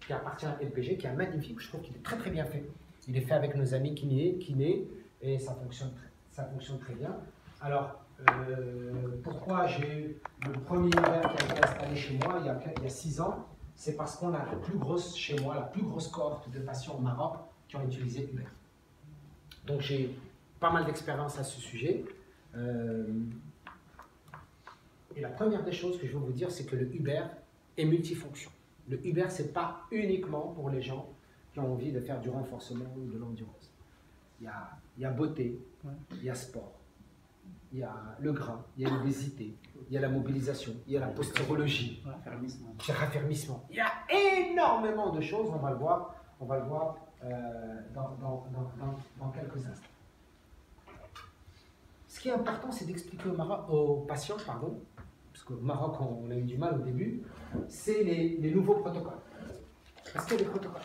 qui appartient à LPG, qui est magnifique, je trouve qu'il est très très bien fait. Il est fait avec nos amis kinés, et ça fonctionne très bien. Alors, pourquoi j'ai eu le premier Uber qui a été installé chez moi il y a 6 ans? C'est parce qu'on a la plus grosse, chez moi, la plus grosse cohorte de patients au Maroc qui ont utilisé Uber. Donc j'ai pas mal d'expérience à ce sujet. Et la première des choses que je veux vous dire, c'est que le Uber est multifonction. Le Uber, ce n'est pas uniquement pour les gens qui ont envie de faire du renforcement ou de l'endurance. Il y a beauté, il y a sport, il y a le gras, il y a l'obésité, il y a la mobilisation, il y a la posturologie, il y a le raffermissement. Il y a énormément de choses, on va le voir dans quelques instants. Ce qui est important, c'est d'expliquer aux patients, parce qu'au Maroc, on a eu du mal au début, c'est les nouveaux protocoles. Parce qu'il y a des protocoles.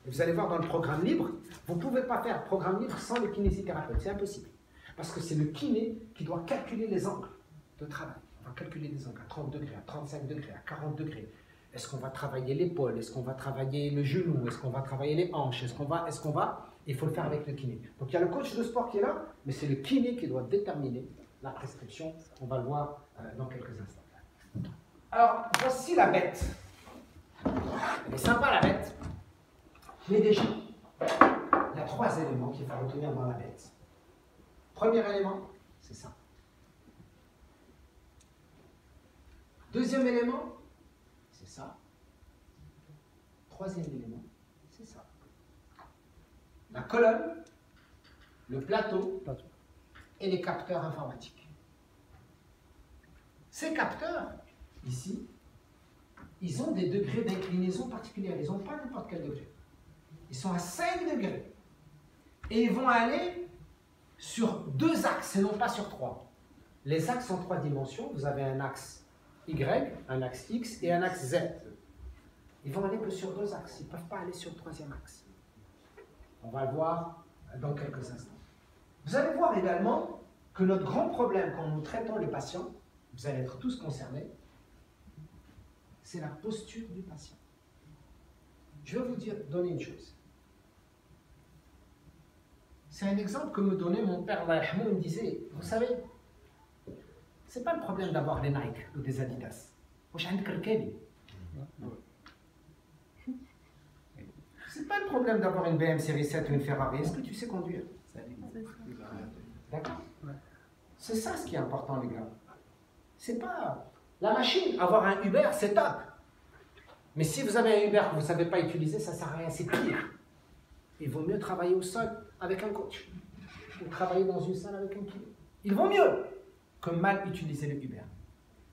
Et vous allez voir dans le programme libre, vous ne pouvez pas faire programme libre sans le kinésithérapeute, c'est impossible. Parce que c'est le kiné qui doit calculer les angles de travail. On va calculer les angles à 30 degrés, à 35 degrés, à 40 degrés. Est-ce qu'on va travailler l'épaule? Est-ce qu'on va travailler le genou? Est-ce qu'on va travailler les hanches? Est-ce qu'on va? Il faut le faire avec le kiné. Donc il y a le coach de sport qui est là, mais c'est le kiné qui doit déterminer la prescription. On va le voir dans quelques instants. Alors, voici la bête. Elle est sympa la bête. Mais déjà, il y a 3 éléments qu'il faut retenir dans la bête. Premier élément, c'est ça. Deuxième élément, c'est ça. Troisième élément, c'est ça. La colonne, le plateau et les capteurs informatiques. Ces capteurs, ici, ils ont des degrés d'inclinaison particuliers. Ils n'ont pas n'importe quel degré. Ils sont à 5 degrés. Et ils vont aller sur 2 axes et non pas sur 3. Les axes en 3 dimensions, vous avez un axe Y, un axe X et un axe Z. Ils vont aller que sur 2 axes, ils ne peuvent pas aller sur le 3e axe. On va le voir dans quelques instants. Vous allez voir également que notre grand problème quand nous traitons les patients, vous allez être tous concernés, c'est la posture du patient. Je vais vous donner une chose. C'est un exemple que me donnait mon père, il me disait, vous savez, c'est pas le problème d'avoir des Nike ou des Adidas. C'est pas le problème d'avoir une BM série 7 ou une Ferrari. Est-ce que tu sais conduire? D'accord? C'est ça ce qui est important, les gars. C'est pas... La machine, avoir un Uber, c'est top. Mais si vous avez un Uber que vous ne savez pas utiliser, ça ne sert à rien, c'est pire. Il vaut mieux travailler au sol avec un coach ou travailler dans une salle avec un kiné. Il vaut mieux que mal utiliser le Uber.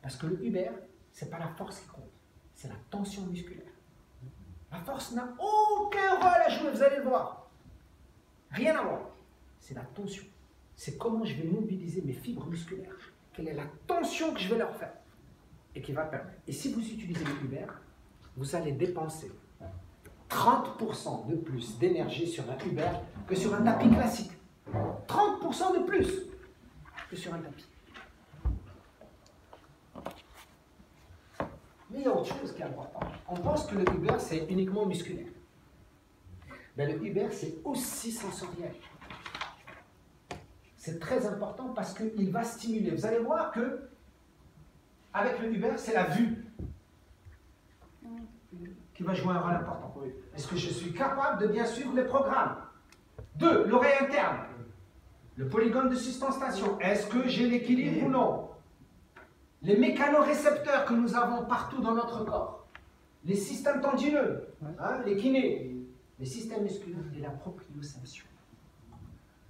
Parce que le Uber, ce n'est pas la force qui compte, c'est la tension musculaire. La force n'a aucun rôle à jouer, vous allez le voir. Rien à voir. C'est la tension. C'est comment je vais mobiliser mes fibres musculaires. Quelle est la tension que je vais leur faire et qui va permettre. Et si vous utilisez le Uber, vous allez dépenser 30% de plus d'énergie sur un Uber que sur un tapis classique. 30% de plus que sur un tapis. Mais il y a autre chose qui est important. On pense que le Uber, c'est uniquement musculaire. Mais le Uber, c'est aussi sensoriel. C'est très important parce qu'il va stimuler. Vous allez voir que avec le Uber, c'est la vue qui va jouer un rôle important. Est-ce que je suis capable de bien suivre les programmes? 2. L'oreille interne. Le polygone de suspension. Est-ce que j'ai l'équilibre ou non? Les mécanorécepteurs que nous avons partout dans notre corps. Les systèmes tendineux, les kinés, les systèmes musculaires et la proprioception.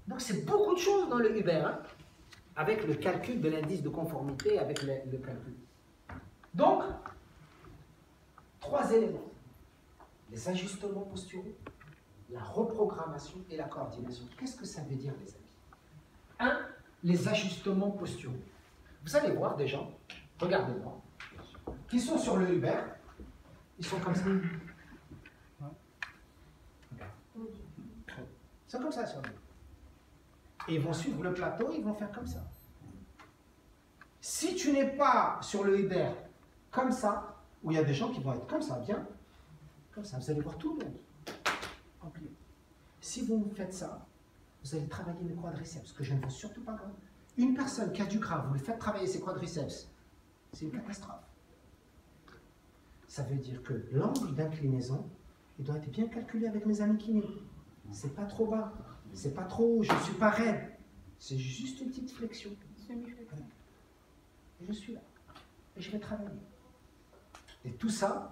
Donc c'est beaucoup de choses dans le Uber, avec le calcul de l'indice de conformité, avec le calcul. Donc, 3 éléments. Les ajustements posturaux, la reprogrammation et la coordination. Qu'est-ce que ça veut dire, les amis? 1. Les ajustements posturaux. Vous allez voir des gens, regardez-moi, qui sont sur le Uber, ils sont comme ça. Ils sont comme ça sur le Uber. Et ils vont suivre le plateau, ils vont faire comme ça. Si tu n'es pas sur le Uber comme ça, où il y a des gens qui vont être comme ça, bien, Comme ça, vous allez voir tout le monde. En plié. Si vous faites ça, vous allez travailler mes quadriceps, que je ne veux surtout pas grave. Une personne qui a du gras, vous lui faites travailler ses quadriceps, c'est une catastrophe. Ça veut dire que l'angle d'inclinaison, il doit être bien calculé avec mes amis kinés. C'est pas trop bas, c'est pas trop haut, je ne suis pas raide. C'est juste une petite flexion. Et je suis là. Et je vais travailler. Et tout ça,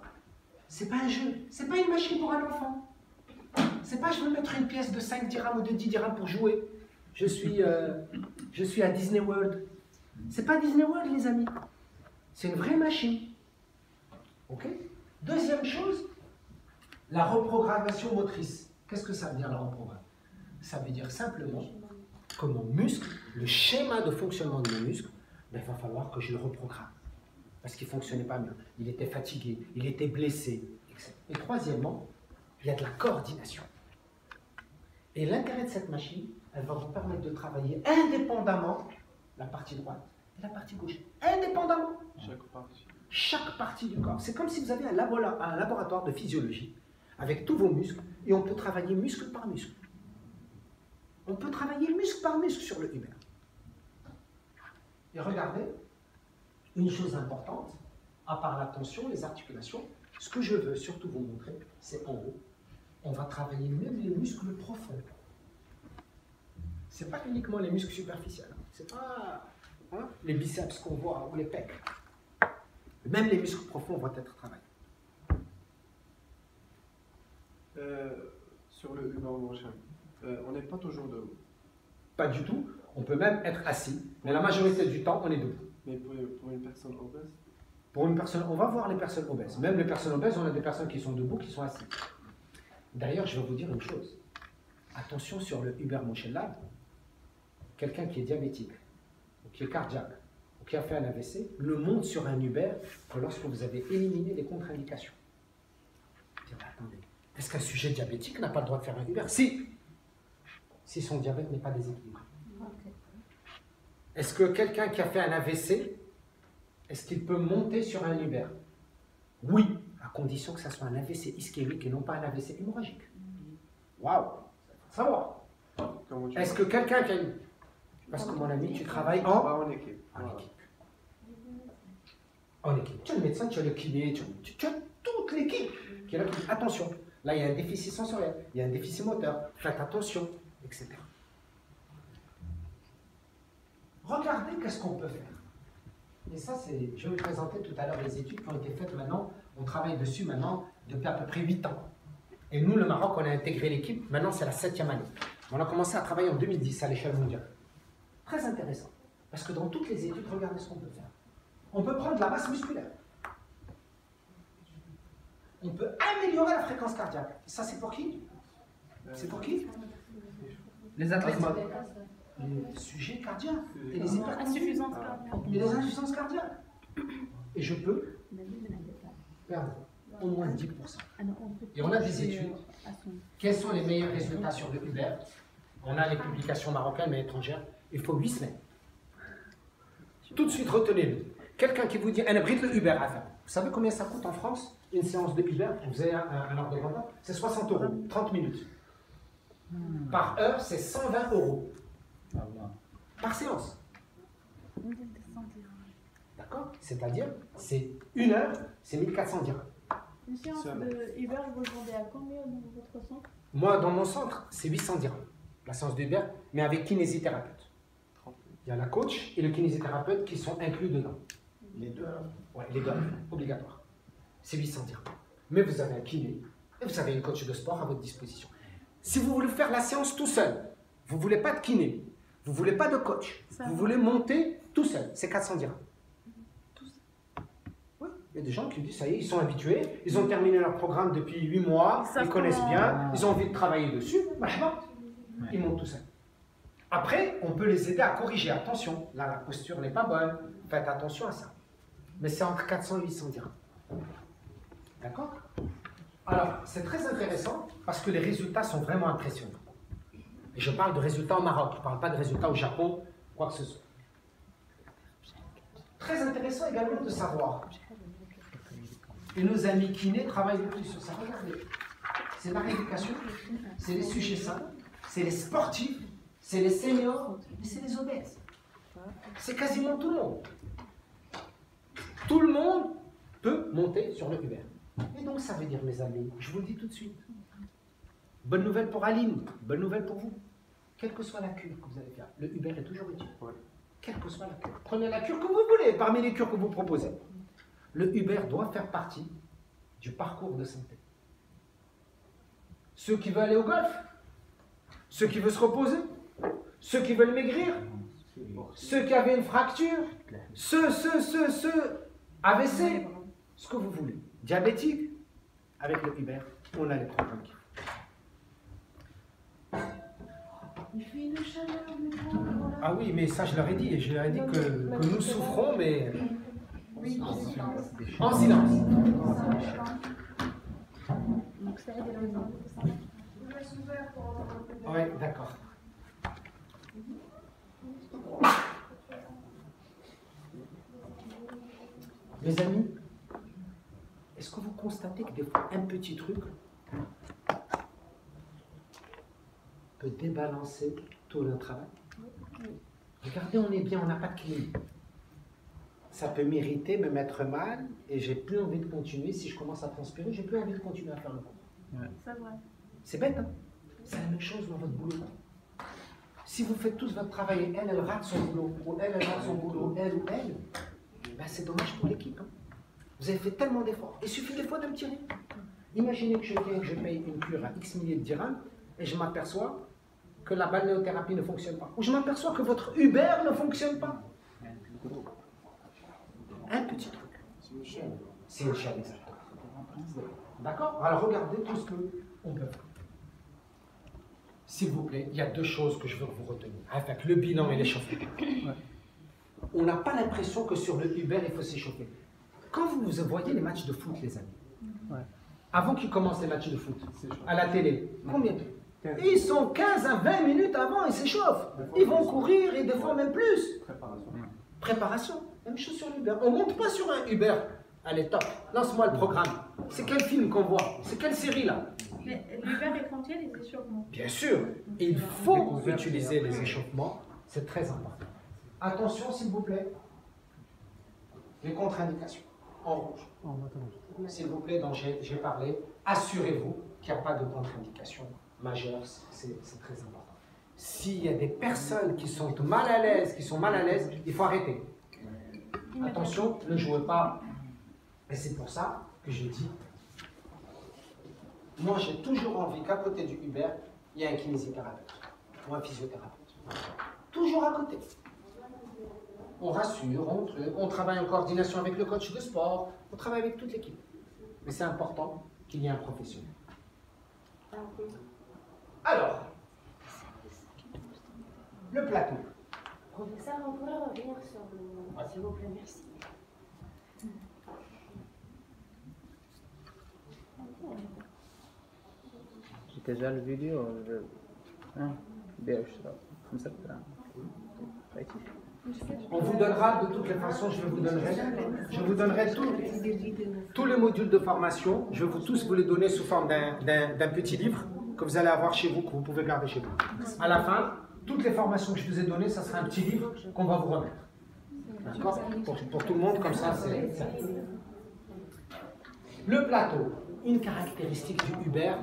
c'est pas un jeu, c'est pas une machine pour un enfant. C'est pas je veux mettre une pièce de 5 dirhams ou de 10 dirhams pour jouer. Je suis à Disney World. C'est pas Disney World, les amis. C'est une vraie machine. Ok? Deuxième chose, la reprogrammation motrice. Qu'est-ce que ça veut dire la reprogrammation? Ça veut dire simplement que mon muscle, le schéma de fonctionnement de mon muscle, ben, il va falloir que je le reprogramme. Parce qu'il ne fonctionnait pas bien. Il était fatigué, il était blessé, etc. Et troisièmement, il y a de la coordination. Et l'intérêt de cette machine, elle va vous permettre de travailler indépendamment la partie droite et la partie gauche. Indépendamment. Chaque partie du corps. C'est comme si vous avez un laboratoire de physiologie avec tous vos muscles et on peut travailler muscle par muscle. On peut travailler muscle par muscle sur le Uber. Et regardez, une chose importante, à part la tension, les articulations, ce que je veux surtout vous montrer, c'est en haut. On va travailler même les muscles profonds. Ce n'est pas uniquement les muscles superficiels. Ce n'est pas les biceps qu'on voit ou les pecs. Même les muscles profonds vont être travaillés. Sur le Uber Motion, on n'est pas toujours debout. Pas du tout. On peut même être assis. Mais la majorité du temps, on est debout. Mais pour une personne obèse? Pour une personne, on va voir les personnes obèses. Même les personnes obèses, on a des personnes qui sont debout, qui sont assises. D'ailleurs, je vais vous dire une chose. Attention sur le Uber Motion Lab. Quelqu'un qui est diabétique, ou qui est cardiaque, ou qui a fait un AVC, le monte sur un Uber que lorsque vous avez éliminé les contre-indications. Attendez, est-ce qu'un sujet diabétique n'a pas le droit de faire un Uber? Si son diabète n'est pas déséquilibré. Est-ce que quelqu'un qui a fait un AVC, est-ce qu'il peut monter sur un Uber? Oui, à condition que ça soit un AVC ischémique et non pas un AVC hémorragique. Waouh, ça va savoir. Est-ce que quelqu'un qui a une... Parce que mon ami, tu travailles en équipe. En équipe. En équipe. Tu as le médecin, tu as le kiné, tu as toute l'équipe qui est là. Attention, là il y a un déficit sensoriel, il y a un déficit moteur, faites attention, etc. Regardez qu'est-ce qu'on peut faire. Et ça, c'est, je vais vous présenter tout à l'heure les études qui ont été faites maintenant. On travaille dessus maintenant depuis à peu près 8 ans. Et nous, le Maroc, on a intégré l'équipe. Maintenant, c'est la 7e année. On a commencé à travailler en 2010 à l'échelle mondiale. Très intéressant. Parce que dans toutes les études, regardez ce qu'on peut faire. On peut prendre la masse musculaire. On peut améliorer la fréquence cardiaque. Et ça, c'est pour qui? C'est pour qui? Les athlètes. Les sujets cardiaques et les hypertensifs. Et les insuffisances cardiaques. Et je peux perdre au moins 10%. Et on a des études. Quels sont les meilleurs résultats sur le Uber? On a les publications marocaines mais étrangères. Il faut 8 semaines. Tout de suite, retenez-le. Quelqu'un qui vous dit, un abrite le Uber à faire. Vous savez combien ça coûte en France, une séance de Uber? Vous avez un ordre de grandeur? C'est 60 €, 30 minutes. Par heure, c'est 120 €. Par séance. D'accord? C'est-à-dire, c'est une heure, c'est 1400 dirhams. Une séance de Uber, vous le vendez à combien dans votre centre? Moi, dans mon centre, c'est 800 dirhams. La séance de Uber, mais avec kinésithérapeute. Il y a la coach et le kinésithérapeute qui sont inclus dedans. Les deux. Oui, les deux, obligatoire. C'est 800 dirhams. Mais vous avez un kiné et vous avez une coach de sport à votre disposition. Si vous voulez faire la séance tout seul, vous ne voulez pas de kiné, vous ne voulez pas de coach, vous voulez monter tout seul, c'est 400 dirhams. Oui, il y a des gens qui disent, ça y est, ils sont habitués, ils ont terminé leur programme depuis 8 mois, ils connaissent bien, ils ont envie de travailler dessus, ils montent tout seul. Après, on peut les aider à corriger. Attention, là, la posture n'est pas bonne. Faites attention à ça. Mais c'est entre 400 et 800 dirhams. D'accord? Alors, c'est très intéressant parce que les résultats sont vraiment impressionnants. Et je parle de résultats au Maroc. Je ne parle pas de résultats au Japon, quoi que ce soit. Très intéressant également de savoir Et nos amis kinés travaillent le plus sur ça. Regardez. C'est la rééducation, c'est les sujets sains, c'est les sportifs, c'est les seniors et c'est les obèses. C'est quasiment tout le monde. Tout le monde peut monter sur le Uber. Et donc ça veut dire, mes amis, je vous le dis tout de suite, bonne nouvelle pour Aline, bonne nouvelle pour vous. Quelle que soit la cure que vous allez faire, le Uber est toujours utile. Quelle que soit la cure. Prenez la cure que vous voulez, parmi les cures que vous proposez. Le Uber doit faire partie du parcours de santé. Ceux qui veulent aller au golf, ceux qui veulent se reposer, ceux qui veulent maigrir, ceux qui avaient une fracture, ceux AVC, ce que vous voulez. Diabétique, avec le Uber, on a les programmes qu'il faut. Il fait une chaleur, mais Ah oui, mais ça je leur ai dit, que nous souffrons, mais oui, en silence. donc ça aide les gens. Oui, d'accord. Mes amis, est-ce que vous constatez que des fois un petit truc peut débalancer tout le travail? Regardez, on est bien, on n'a pas de clim. Ça peut m'irriter, me mettre mal, et j'ai plus envie de continuer. Si je commence à transpirer, j'ai plus envie de continuer à faire le cours. C'est vrai. C'est bête, hein? C'est la même chose dans votre boulot. Si vous faites tous votre travail et elle rate son boulot, ou elle rate son boulot, elle, ben c'est dommage pour l'équipe. Hein? Vous avez fait tellement d'efforts. Il suffit des fois de me tirer. Imaginez que je viens, que je paye une cure à X milliers de dirhams, et je m'aperçois que la balnéothérapie ne fonctionne pas. Ou je m'aperçois que votre Uber ne fonctionne pas. Un petit truc. C'est une chaîne, exactement. D'accord? Alors regardez tout ce qu'on peut faire. S'il vous plaît, il y a deux choses que je veux que vous reteniez. Avec le bilan et l'échauffement. On n'a pas l'impression que sur le Uber, il faut s'échauffer. Quand vous voyez les matchs de foot, les amis, avant qu'ils commencent les matchs de foot, à la télé, combien? Ils sont 15 à 20 minutes avant, ils s'échauffent. Ils vont courir et des fois même plus. Préparation. Même chose sur l'Uber. On ne monte pas sur un Uber. Allez, top. Lance-moi le programme. C'est quel film qu'on voit? C'est quelle série là? Mais l'Uber est contient les échauffements. Bien sûr. Il faut utiliser les échauffements. C'est très important. Attention, s'il vous plaît. Les contre-indications. En rouge. S'il vous plaît, dont j'ai parlé, assurez-vous qu'il n'y a pas de contre-indications majeures. C'est très important. S'il y a des personnes qui sont mal à l'aise, il faut arrêter. Attention, ne jouez pas. Et c'est pour ça que je dis, moi j'ai toujours envie qu'à côté du Uber, il y ait un kinésithérapeute ou un physiothérapeute. Toujours à côté. On rassure, on travaille en coordination avec le coach de sport, on travaille avec toute l'équipe. Mais c'est important qu'il y ait un professionnel. Alors, le plateau. Professeur, on pourrait revenir sur le... S'il vous plaît, merci. J'ai déjà le vidéo. On vous donnera de toutes les façons, je vous donnerai tous les modules de formation, je vais tous vous les donner sous forme d'un petit livre que vous allez avoir chez vous, que vous pouvez garder chez vous. À la fin, toutes les formations que je vous ai données, ça sera un petit livre qu'on va vous remettre. D'accord? Pour tout le monde, comme ça, c'est... Le plateau, une caractéristique du Uber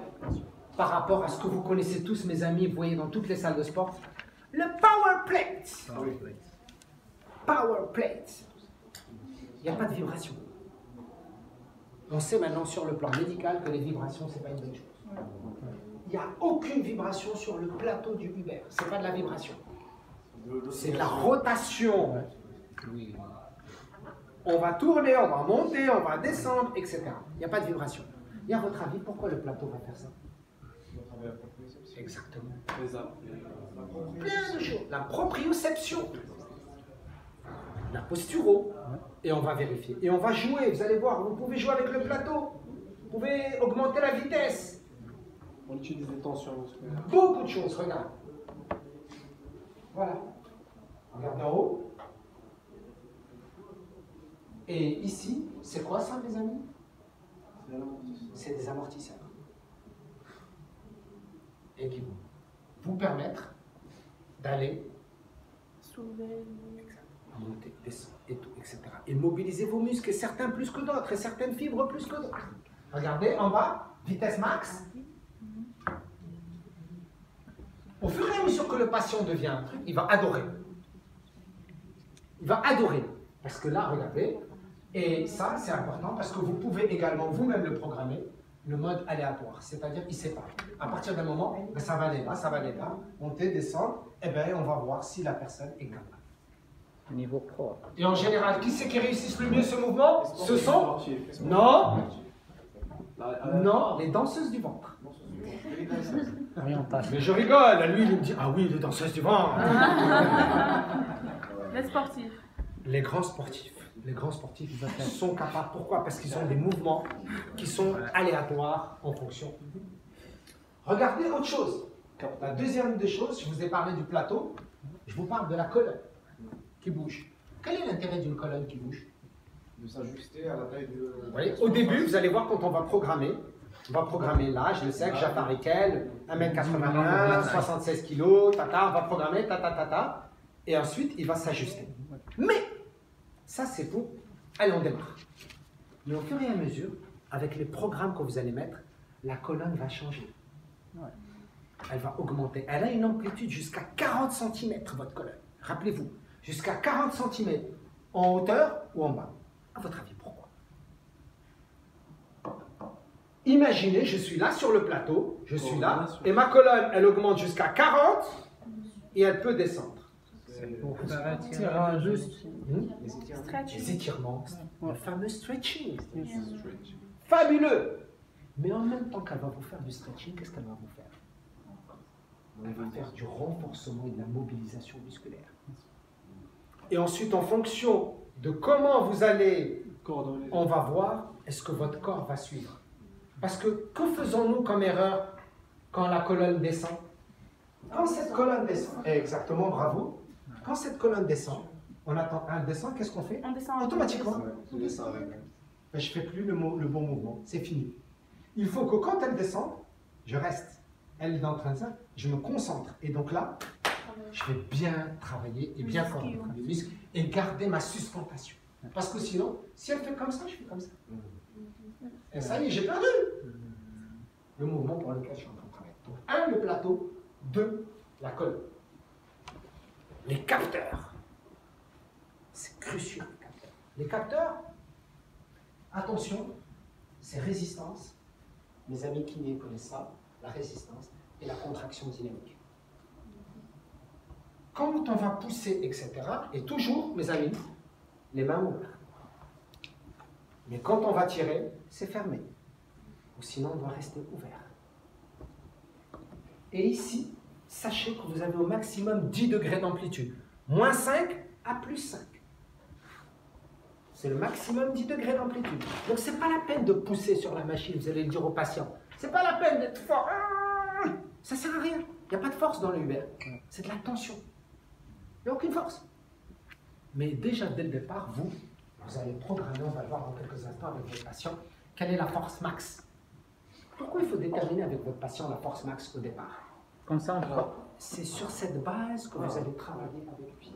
par rapport à ce que vous connaissez tous, mes amis, vous voyez dans toutes les salles de sport, le power plate. Power plate. Il n'y a pas de vibration. On sait maintenant sur le plan médical que les vibrations, ce n'est pas une bonne chose. Il n'y a aucune vibration sur le plateau du Uber. Ce n'est pas de la vibration. C'est de la rotation. On va tourner, on va monter, on va descendre, etc. Il n'y a pas de vibration. Et à votre avis, pourquoi le plateau va faire ça? Exactement. Plein de choses. La proprioception. La posturo. Et on va vérifier. Et on va jouer. Vous allez voir, vous pouvez jouer avec le plateau. Vous pouvez augmenter la vitesse. On utilise des tensions musculaires. Beaucoup de choses, regarde. Voilà. Regarde en haut. Et ici, c'est quoi ça, mes amis? C'est des amortisseurs. Et qui vont vous permettre d'aller Soulever. monter, descendre, et tout, etc. Et mobiliser vos muscles, et certains plus que d'autres, et certaines fibres plus que d'autres. Regardez, en bas, vitesse max. Au fur et à mesure que le patient devient un truc, il va adorer. Il va adorer. Parce que là, regardez, et ça, c'est important, parce que vous pouvez également vous-même le programmer, le mode aléatoire. C'est-à-dire, il sépare. À partir d'un moment, ben, ça va aller là, ça va aller là, monter, descendre, et bien, on va voir si la personne est capable. Niveau pro. Et en général, qui c'est qui réussit le mieux ce mouvement? Ce sont... Non. Non, les danseuses du ventre. Orientation. Mais je rigole, lui il me dit, ah oui, les danseuses du ventre. Les sportifs. Les grands sportifs sont capables. Pourquoi? Parce qu'ils ont des mouvements qui sont aléatoires en fonction. Regardez autre chose. La deuxième des choses, je vous ai parlé du plateau, je vous parle de la colonne qui bouge. Quel est l'intérêt d'une colonne qui bouge? De s'ajuster à la taille de... Vous voyez, au début, vous allez voir quand on va programmer l'âge, le sexe, Jafar Ekel, 1m81, 76 kg, tata, on va programmer, tata, et ensuite il va s'ajuster. Mais, ça c'est pour, allez on démarre. Mais au fur et à mesure, avec les programmes que vous allez mettre, la colonne va changer. Elle va augmenter. Elle a une amplitude jusqu'à 40 cm, votre colonne. Rappelez-vous, jusqu'à 40 cm en hauteur ou en bas. À votre avis, pourquoi? Imaginez, je suis là sur le plateau, je suis là, et ma colonne, elle augmente jusqu'à 40 et elle peut descendre. Pour faire un tirage juste. Les étirements, le fameux stretching. Fabuleux! Mais en même temps qu'elle va vous faire du stretching, qu'est-ce qu'elle va vous faire? Elle va faire du renforcement et de la mobilisation musculaire. Et ensuite, en fonction de comment vous allez, on va voir, est-ce que votre corps va suivre? Parce que faisons-nous comme erreur quand la colonne descend? Quand cette colonne descend, exactement, bravo. Quand cette colonne descend, on attend, elle descend, qu'est-ce qu'on fait? On descend Automatiquement. Ben, je ne fais plus le bon mouvement, c'est fini. Il faut que quand elle descend, je reste. Elle est en train de ça, je me concentre. Et donc là, je vais bien travailler et bien faire les muscles et garder ma sustentation. Parce que sinon, si elle fait comme ça, je fais comme ça. Et ça y est, j'ai perdu le mouvement pour lequel je suis en train de travailler. Donc, 1, le plateau, 2, la colonne. Les capteurs. C'est crucial, les capteurs. Les capteurs, attention, c'est résistance. Mes amis kinés connaissent ça, la résistance et la contraction dynamique. Quand on va pousser, etc., et toujours, mes amis, les mains ouvertes. Mais quand on va tirer, c'est fermé. Ou sinon, on doit rester ouvert. Et ici, sachez que vous avez au maximum 10 degrés d'amplitude. Moins 5 à plus 5. C'est le maximum 10 degrés d'amplitude. Donc, ce n'est pas la peine de pousser sur la machine, vous allez le dire au patient. Ce n'est pas la peine d'être fort. Ça ne sert à rien. Il n'y a pas de force dans le Uber. C'est de la tension. Il n'y a aucune force. Mais déjà, dès le départ, vous allez programmer, on va le voir dans quelques instants avec votre patient, quelle est la force max. Pourquoi il faut déterminer avec votre patient la force max au départ? Comme ça, on prend. C'est sur cette base que vous allez travailler avec lui.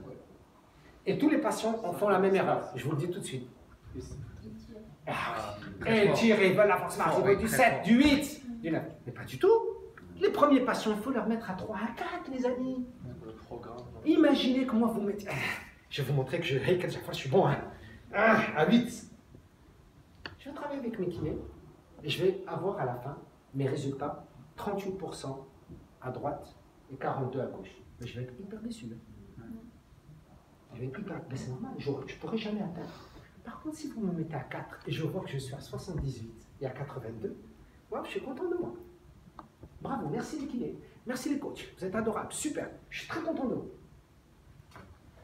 Et tous les patients en font la même erreur. Je vous le dis tout de suite. Et tire, ils veulent la force max, ils veulent du 7, du 8, du 9. Mais pas du tout. Les premiers patients, il faut leur mettre à 3, à 4, les amis. Imaginez comment vous mettez... Je vais vous montrer que chaque fois je suis bon. Hein. À 8. Je vais travailler avec mes kinés et je vais avoir à la fin mes résultats 38% à droite et 42% à gauche. Mais je vais être hyper déçu. Je vais être hyper... Mais c'est normal, je ne pourrai jamais atteindre. Par contre, si vous me mettez à 4 et je vois que je suis à 78 et à 82, wow, je suis content de moi. Bravo, merci les kinés, merci les coachs, vous êtes adorables, super, je suis très content de vous.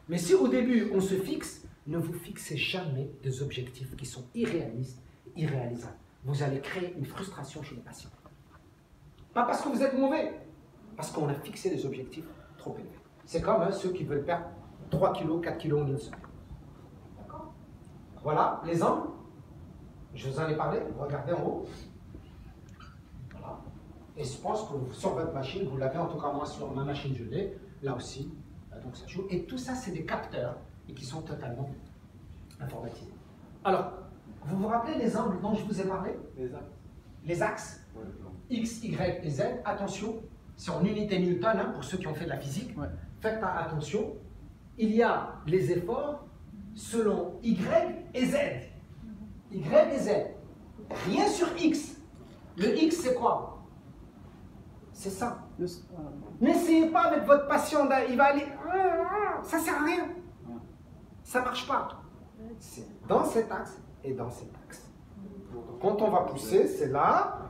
Mais si au début on se fixe, ne vous fixez jamais des objectifs qui sont irréalistes et irréalisables. Vous allez créer une frustration chez les patients. Pas parce que vous êtes mauvais, parce qu'on a fixé des objectifs trop élevés. C'est comme ceux qui veulent perdre 3 kilos, 4 kilos en une semaine. D'accord? Voilà, les angles. Je vous en ai parlé, regardez en haut. Voilà. Et je pense que sur votre machine, vous l'avez, en tout cas moi sur ma machine je l'ai, là aussi. Donc ça joue. Et tout ça, c'est des capteurs et qui sont totalement informatisés. Alors, vous vous rappelez les angles dont je vous ai parlé? Les axes. X, Y et Z. Attention, c'est en unité Newton, hein, pour ceux qui ont fait de la physique. Ouais. Faites attention. Il y a les efforts selon Y et Z. Y et Z. Rien sur X. Le X, c'est quoi? C'est ça. N'essayez pas avec votre patient, il va aller. Ça sert à rien. Ça ne marche pas. C'est dans cet axe et dans cet axe. Quand on va pousser, c'est là,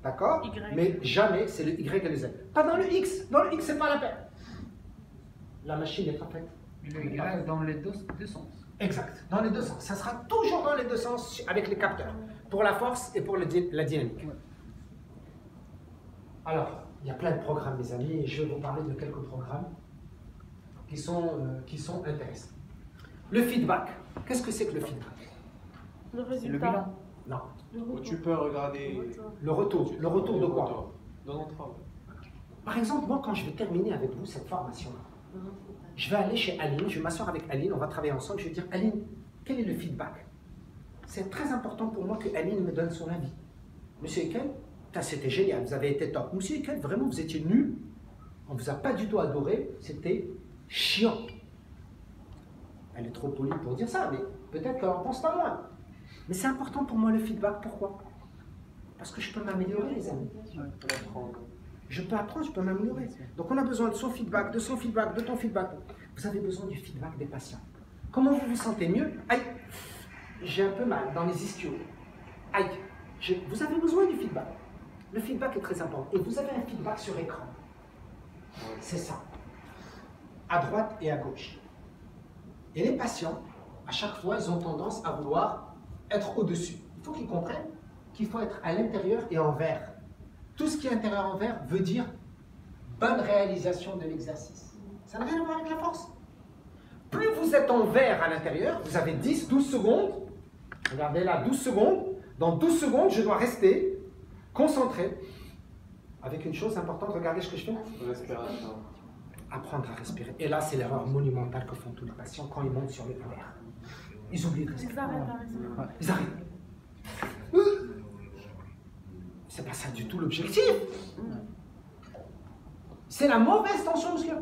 d'accord? Mais jamais c'est le Y et le Z. Pas dans le X. Dans le X, c'est pas la peine. La machine est pas faite. Le Y dans les deux sens. Exact. Dans les deux sens. Ça sera toujours dans les deux sens avec les capteurs. Pour la force et pour la dynamique. Alors, il y a plein de programmes, mes amis, et je vais vous parler de quelques programmes qui sont intéressants. Le feedback. Qu'est-ce que c'est que le feedback? Le résultat. Le bilan. Non. Le retour. Tu peux regarder Le retour. Le retour de quoi? Dans notre travail. Par exemple, moi, quand je vais terminer avec vous cette formation-là, je vais aller chez Aline, je vais m'asseoir avec Aline, on va travailler ensemble, je vais dire, Aline, quel est le feedback? C'est très important pour moi que Aline me donne son avis. Monsieur Ekel, c'était génial, vous avez été top. Monsieur Ekel, vraiment, vous étiez nul, on ne vous a pas du tout adoré, c'était chiant. Elle est trop polie pour dire ça, mais peut-être qu'elle en pense pas moins. Mais c'est important pour moi le feedback, pourquoi? Parce que je peux m'améliorer, les amis. Je peux apprendre, je peux m'améliorer. Donc on a besoin de son feedback, de son feedback, de ton feedback. Vous avez besoin du feedback des patients. Comment vous vous sentez mieux? Aïe, j'ai un peu mal dans les ischios. Aïe, vous avez besoin du feedback. Le feedback est très important. Et vous avez un feedback sur écran. C'est ça. À droite et à gauche. Et les patients, à chaque fois, ils ont tendance à vouloir être au-dessus. Il faut qu'ils comprennent qu'il faut être à l'intérieur et en vert. Tout ce qui est intérieur en vert veut dire bonne réalisation de l'exercice. Ça n'a rien à voir avec la force. Plus vous êtes en vert à l'intérieur, vous avez 10, 12 secondes. Regardez là, 12 secondes. Dans 12 secondes, je dois rester concentré avec une chose importante. Regardez ce que je fais. Respiration. Apprendre à respirer. Et là, c'est l'erreur monumentale que font tous les patients quand ils montent sur le verre. Ils oublient de respirer. Ils arrêtent à respirer. Ils arrêtent. C'est pas ça du tout l'objectif. C'est la mauvaise tension musculaire.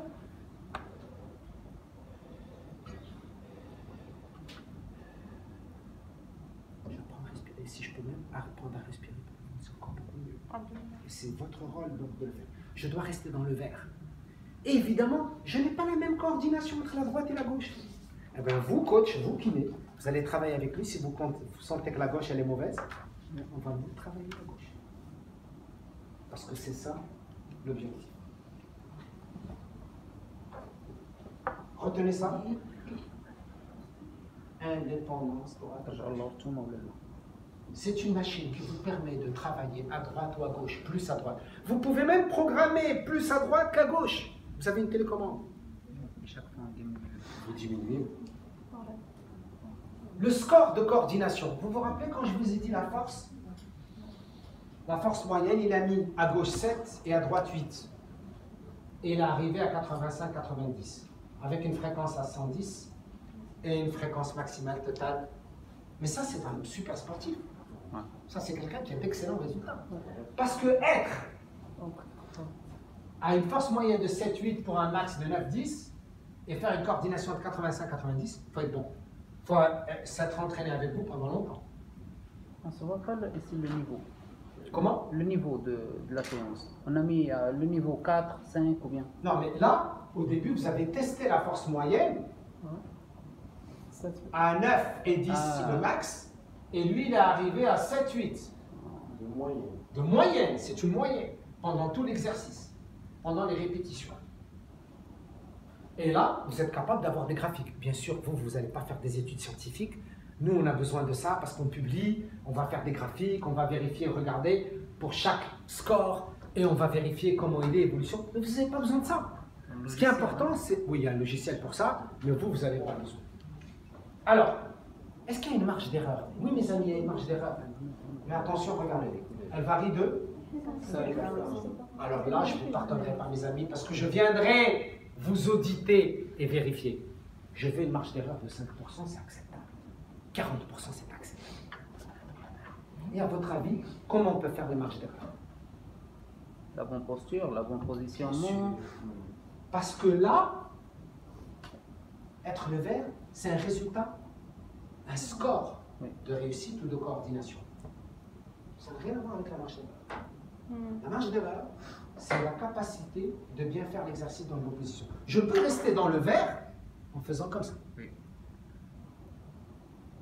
J'apprends à respirer. Si je peux même apprendre à respirer, c'est encore beaucoup mieux. Et c'est votre rôle donc de le faire. Je dois rester dans le vert. Et évidemment, je n'ai pas la même coordination entre la droite et la gauche. Eh bien, vous, coach, vous kiné, vous allez travailler avec lui. Si vous sentez que la gauche elle est mauvaise, on va vous travailler la gauche. Parce que c'est ça l'objectif. Retenez ça. Indépendance C'est une machine qui vous permet de travailler à droite ou à gauche, plus à droite. Vous pouvez même programmer plus à droite qu'à gauche. Vous avez une télécommande. Chaque fois, on diminue. Vous diminuez. Le score de coordination. Vous vous rappelez quand je vous ai dit la force? La force moyenne, il a mis à gauche 7 et à droite 8. Et il est arrivé à 85-90. Avec une fréquence à 110 et une fréquence maximale totale. Mais ça, c'est un super sportif. Ça, c'est quelqu'un qui a d'excellents résultats. Parce que être à une force moyenne de 7-8 pour un max de 9-10 et faire une coordination de 85-90, il faut être bon. Il faut s'être entraîné avec vous pendant longtemps. On se voit pas ici le niveau. Comment? Le niveau de la séance. On a mis le niveau 4, 5 ou bien. Non, mais là, au début, vous avez testé la force moyenne à 9 et 10 le max, et lui, il est arrivé à 7-8. De moyenne. De moyenne, c'est une moyenne, pendant tout l'exercice, pendant les répétitions. Et là, vous êtes capable d'avoir des graphiques. Bien sûr, vous n'allez pas faire des études scientifiques. Nous, on a besoin de ça parce qu'on publie, on va faire des graphiques, on va vérifier, regarder pour chaque score, et on va vérifier comment il est, l'évolution. Mais vous n'avez pas besoin de ça. Ce qui est important, c'est... Oui, il y a un logiciel pour ça, mais vous n'avez pas besoin. Alors, Est-ce qu'il y a une marge d'erreur? Oui, mes amis, il y a une marge d'erreur. Mais attention, regardez. Elle varie de... Alors là, je ne vous pardonnerai pas, mes amis, parce que je viendrai vous auditer et vérifier. Je veux une marge d'erreur de 5%, c'est acceptable. 40%, c'est acceptable. Et à votre avis, comment on peut faire les marges d'erreur? La bonne posture, la bonne positionnement. Parce que là, être le vert, c'est un résultat, un score de réussite ou de coordination. Ça n'a rien à voir avec la marge d'erreur. La marge d'erreur, c'est la capacité de bien faire l'exercice dans une bonne position. Je peux rester dans le vert en faisant comme ça.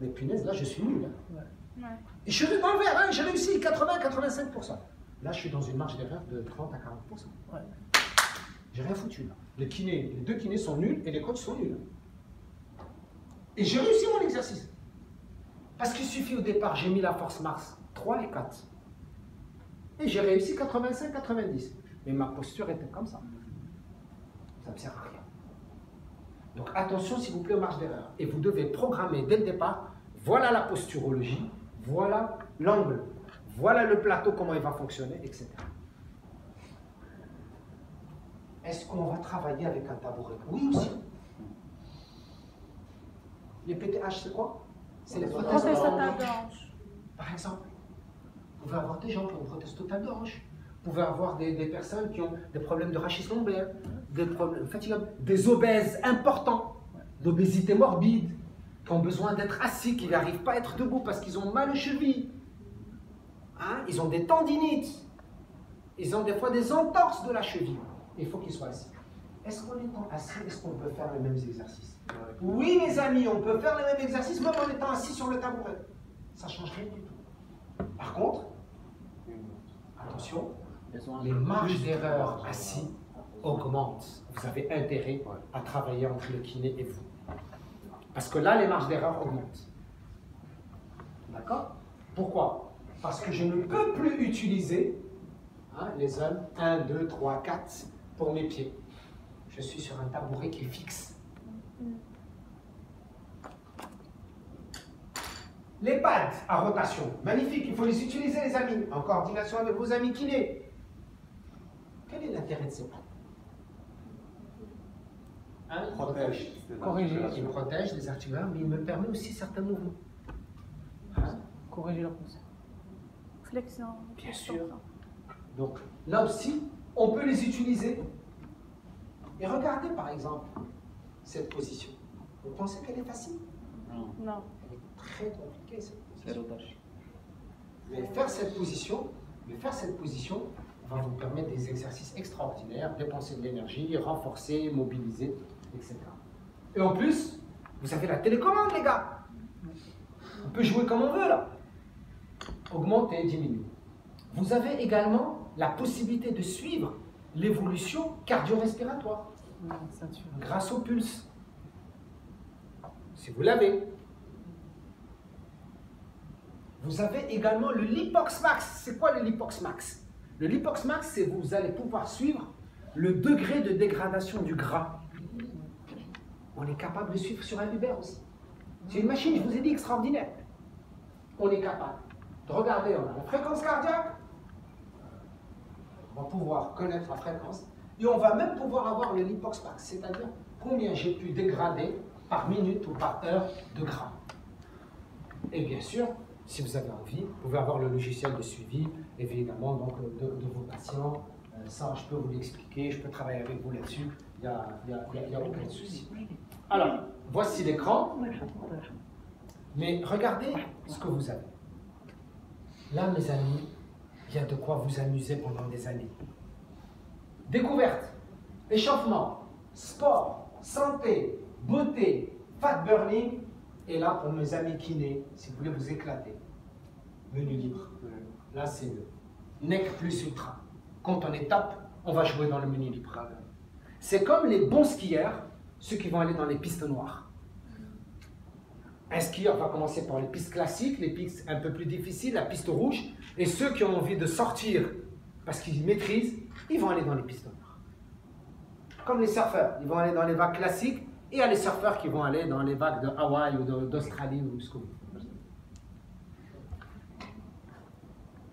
Mais punaise, là, je suis nul. Hein. Et je suis dans le vert, hein, j'ai réussi 80-85%. Là, je suis dans une marge d'erreur de 30 à 40%. J'ai rien foutu là. Les deux kinés sont nuls et les coachs sont nuls. Et j'ai réussi mon exercice. Parce qu'il suffit au départ, j'ai mis la force Mars 3 et 4. Et j'ai réussi 85-90. Mais ma posture était comme ça. Ça ne me sert à rien. Donc attention s'il vous plaît aux marges d'erreur. Et vous devez programmer dès le départ, voilà la posturologie, voilà l'angle, voilà le plateau, comment il va fonctionner, etc. Est-ce qu'on va travailler avec un tabouret? Oui aussi. Les PTH, c'est quoi? C'est les prothèses totales de hanche. Par exemple, vous pouvez avoir des gens qui ont une prothèse totale de hanche. Vous pouvez avoir des personnes qui ont des problèmes de rachis lombaire, des problèmes fatigables, des obèses importants, d'obésité morbide, qui ont besoin d'être assis, qui n'arrivent pas à être debout parce qu'ils ont mal aux chevilles. Hein? Ils ont des tendinites. Ils ont des fois des entorses de la cheville. Il faut qu'ils soient assis. Est-ce qu'en étant assis, est-ce qu'on peut faire les mêmes exercices? Oui, mes amis, on peut faire les mêmes exercices même en étant assis sur le tabouret. Ça ne change rien du tout. Par contre, attention, les marges d'erreur assis augmentent. Vous avez intérêt à travailler entre le kiné et vous. Parce que là, les marges d'erreur augmentent. D'accord? Pourquoi? Parce que je ne peux plus utiliser les zones 1, 2, 3, 4 pour mes pieds. Je suis sur un tabouret qui est fixe. Les pads à rotation, magnifique, il faut les utiliser les amis, en coordination avec vos amis kinés. Quel est l'intérêt de ces pads? Il protège. Il protège les articulaires, mais il me permet aussi certains mouvements. Corriger la posture. Flexion. Bien sûr. Donc là aussi, on peut les utiliser. Et regardez par exemple cette position. Vous pensez qu'elle est facile? Non. Elle est très compliquée cette position. Mais faire cette position va vous permettre des exercices extraordinaires, dépenser de l'énergie, renforcer, mobiliser, etc. Et en plus, vous avez la télécommande les gars. On peut jouer comme on veut là. Augmenter, diminuer. Vous avez également la possibilité de suivre l'évolution cardio-respiratoire grâce au pulse. Si vous l'avez. Vous avez également le Lipox Max. C'est quoi le Lipox Max? Le Lipox Max, c'est vous allez pouvoir suivre le degré de dégradation du gras. On est capable de suivre sur un Uber aussi. C'est une machine, je vous ai dit, extraordinaire. On est capable de regarder, on a la fréquence cardiaque, on va pouvoir connaître la fréquence, et on va même pouvoir avoir le Lipox Max, c'est-à-dire combien j'ai pu dégrader par minute ou par heure de gras. Et bien sûr, si vous avez envie, vous pouvez avoir le logiciel de suivi, évidemment, donc, de vos patients. Ça, je peux vous l'expliquer, je peux travailler avec vous là-dessus, il n'y a aucun souci. Alors, voici l'écran. Mais regardez ce que vous avez. Là, mes amis, il y a de quoi vous amuser pendant des années. Découverte, échauffement, sport, santé, beauté, fat burning. Et là, pour mes amis kinés, si vous voulez vous éclater, menu libre. Là, c'est le NEC plus ultra. Quand on est top, on va jouer dans le menu libre. C'est comme les bons skieurs, ceux qui vont aller dans les pistes noires. Un skieur va commencer par les pistes classiques, les pistes un peu plus difficiles, la piste rouge. Et ceux qui ont envie de sortir parce qu'ils maîtrisent, ils vont aller dans les pistes noires. Comme les surfeurs, ils vont aller dans les vagues classiques Et il y a les surfeurs qui vont aller dans les vagues de Hawaï ou d'Australie ou ce que vous voulez.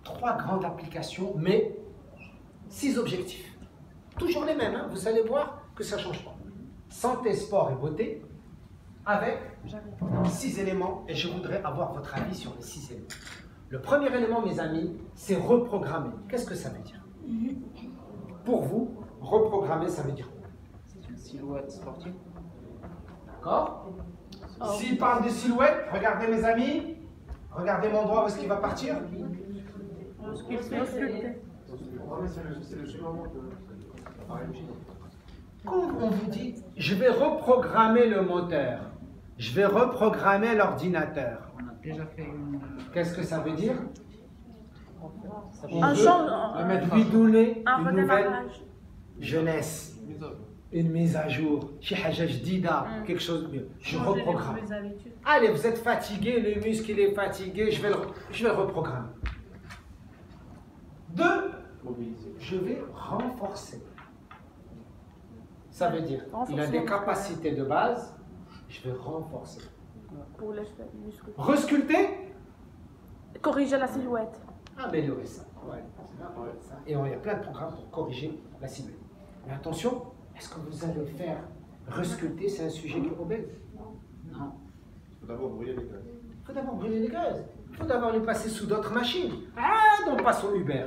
3 grandes applications, mais 6 objectifs. Toujours les mêmes, hein. Vous allez voir que ça ne change pas. Santé, sport et beauté, avec 6 éléments, et je voudrais avoir votre avis sur les 6 éléments. Le premier élément, mes amis, c'est reprogrammer. Qu'est-ce que ça veut dire? Pour vous, reprogrammer, ça veut dire quoi? C'est une silhouette sportive. D'accord? S'il parle de silhouette, regardez mes amis, regardez mon doigt, où est-ce qu'il va partir? Quand on vous dit, je vais reprogrammer le moteur, je vais reprogrammer l'ordinateur, On a déjà fait une. qu'est-ce que ça veut dire? Ça On Un veut changement, lui donner un une nouvelle redémarrage. jeunesse, Mise à jour. une mise à jour, شي حاجة جديدة, quelque chose de mieux. Je Changer les reprogramme. mauvaises habitudes. Allez, vous êtes fatigué, le muscle il est fatigué, je vais le reprogrammer. 2, Mobiliser. je vais renforcer. Ça veut dire, il a des capacités de base, je vais renforcer. Pour les muscles. Resculpter, Corriger la silhouette. améliorer ça. Ouais, ça. Et il y a plein de programmes pour corriger la silhouette. Mais attention, est-ce que vous allez faire resculpter, c'est un sujet qui est obèse? Non. Il faut d'abord brûler les gaz. Il faut d'abord brûler les gaz. Il faut d'abord les passer sous d'autres machines. Ah, donc pas sur Uber.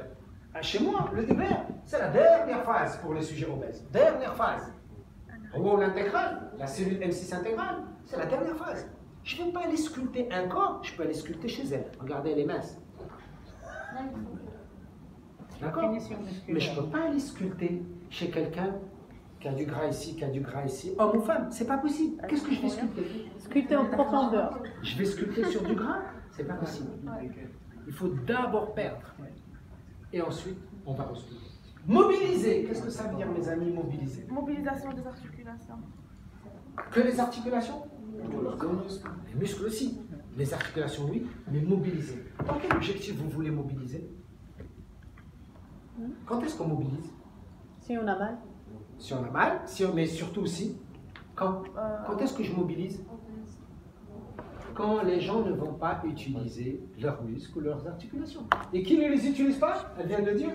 Ah, chez moi, le Uber, c'est la dernière phase pour les sujets obèses. Dernière phase. Ou l'intégrale, la cellule M6 intégrale, c'est la dernière phase. Je ne vais pas aller sculpter un corps, je peux aller sculpter chez elle. Regardez, elle est mince. D'accord? Finition musculaire. Mais je ne peux pas aller sculpter chez quelqu'un qui a du gras ici, qui a du gras ici, homme ou femme. C'est pas possible. Qu'est-ce que je vais sculpter? Sculpter en profondeur. Je vais sculpter sur du gras? C'est pas possible. Il faut d'abord perdre. Et ensuite, on va resculpter. Mobiliser. Qu'est-ce que ça veut dire, mes amis, mobiliser? Mobilisation des articulations. Que les articulations? Les muscles aussi. Les articulations, oui, mais mobiliser. Dans quel objectif vous voulez mobiliser? Quand est-ce qu'on mobilise? Si on a mal. Si on a mal, mais surtout aussi, quand est-ce que je mobilise? Quand les gens ne vont pas utiliser leurs muscles ou leurs articulations. Et qui ne les utilise pas? Elle vient de le dire.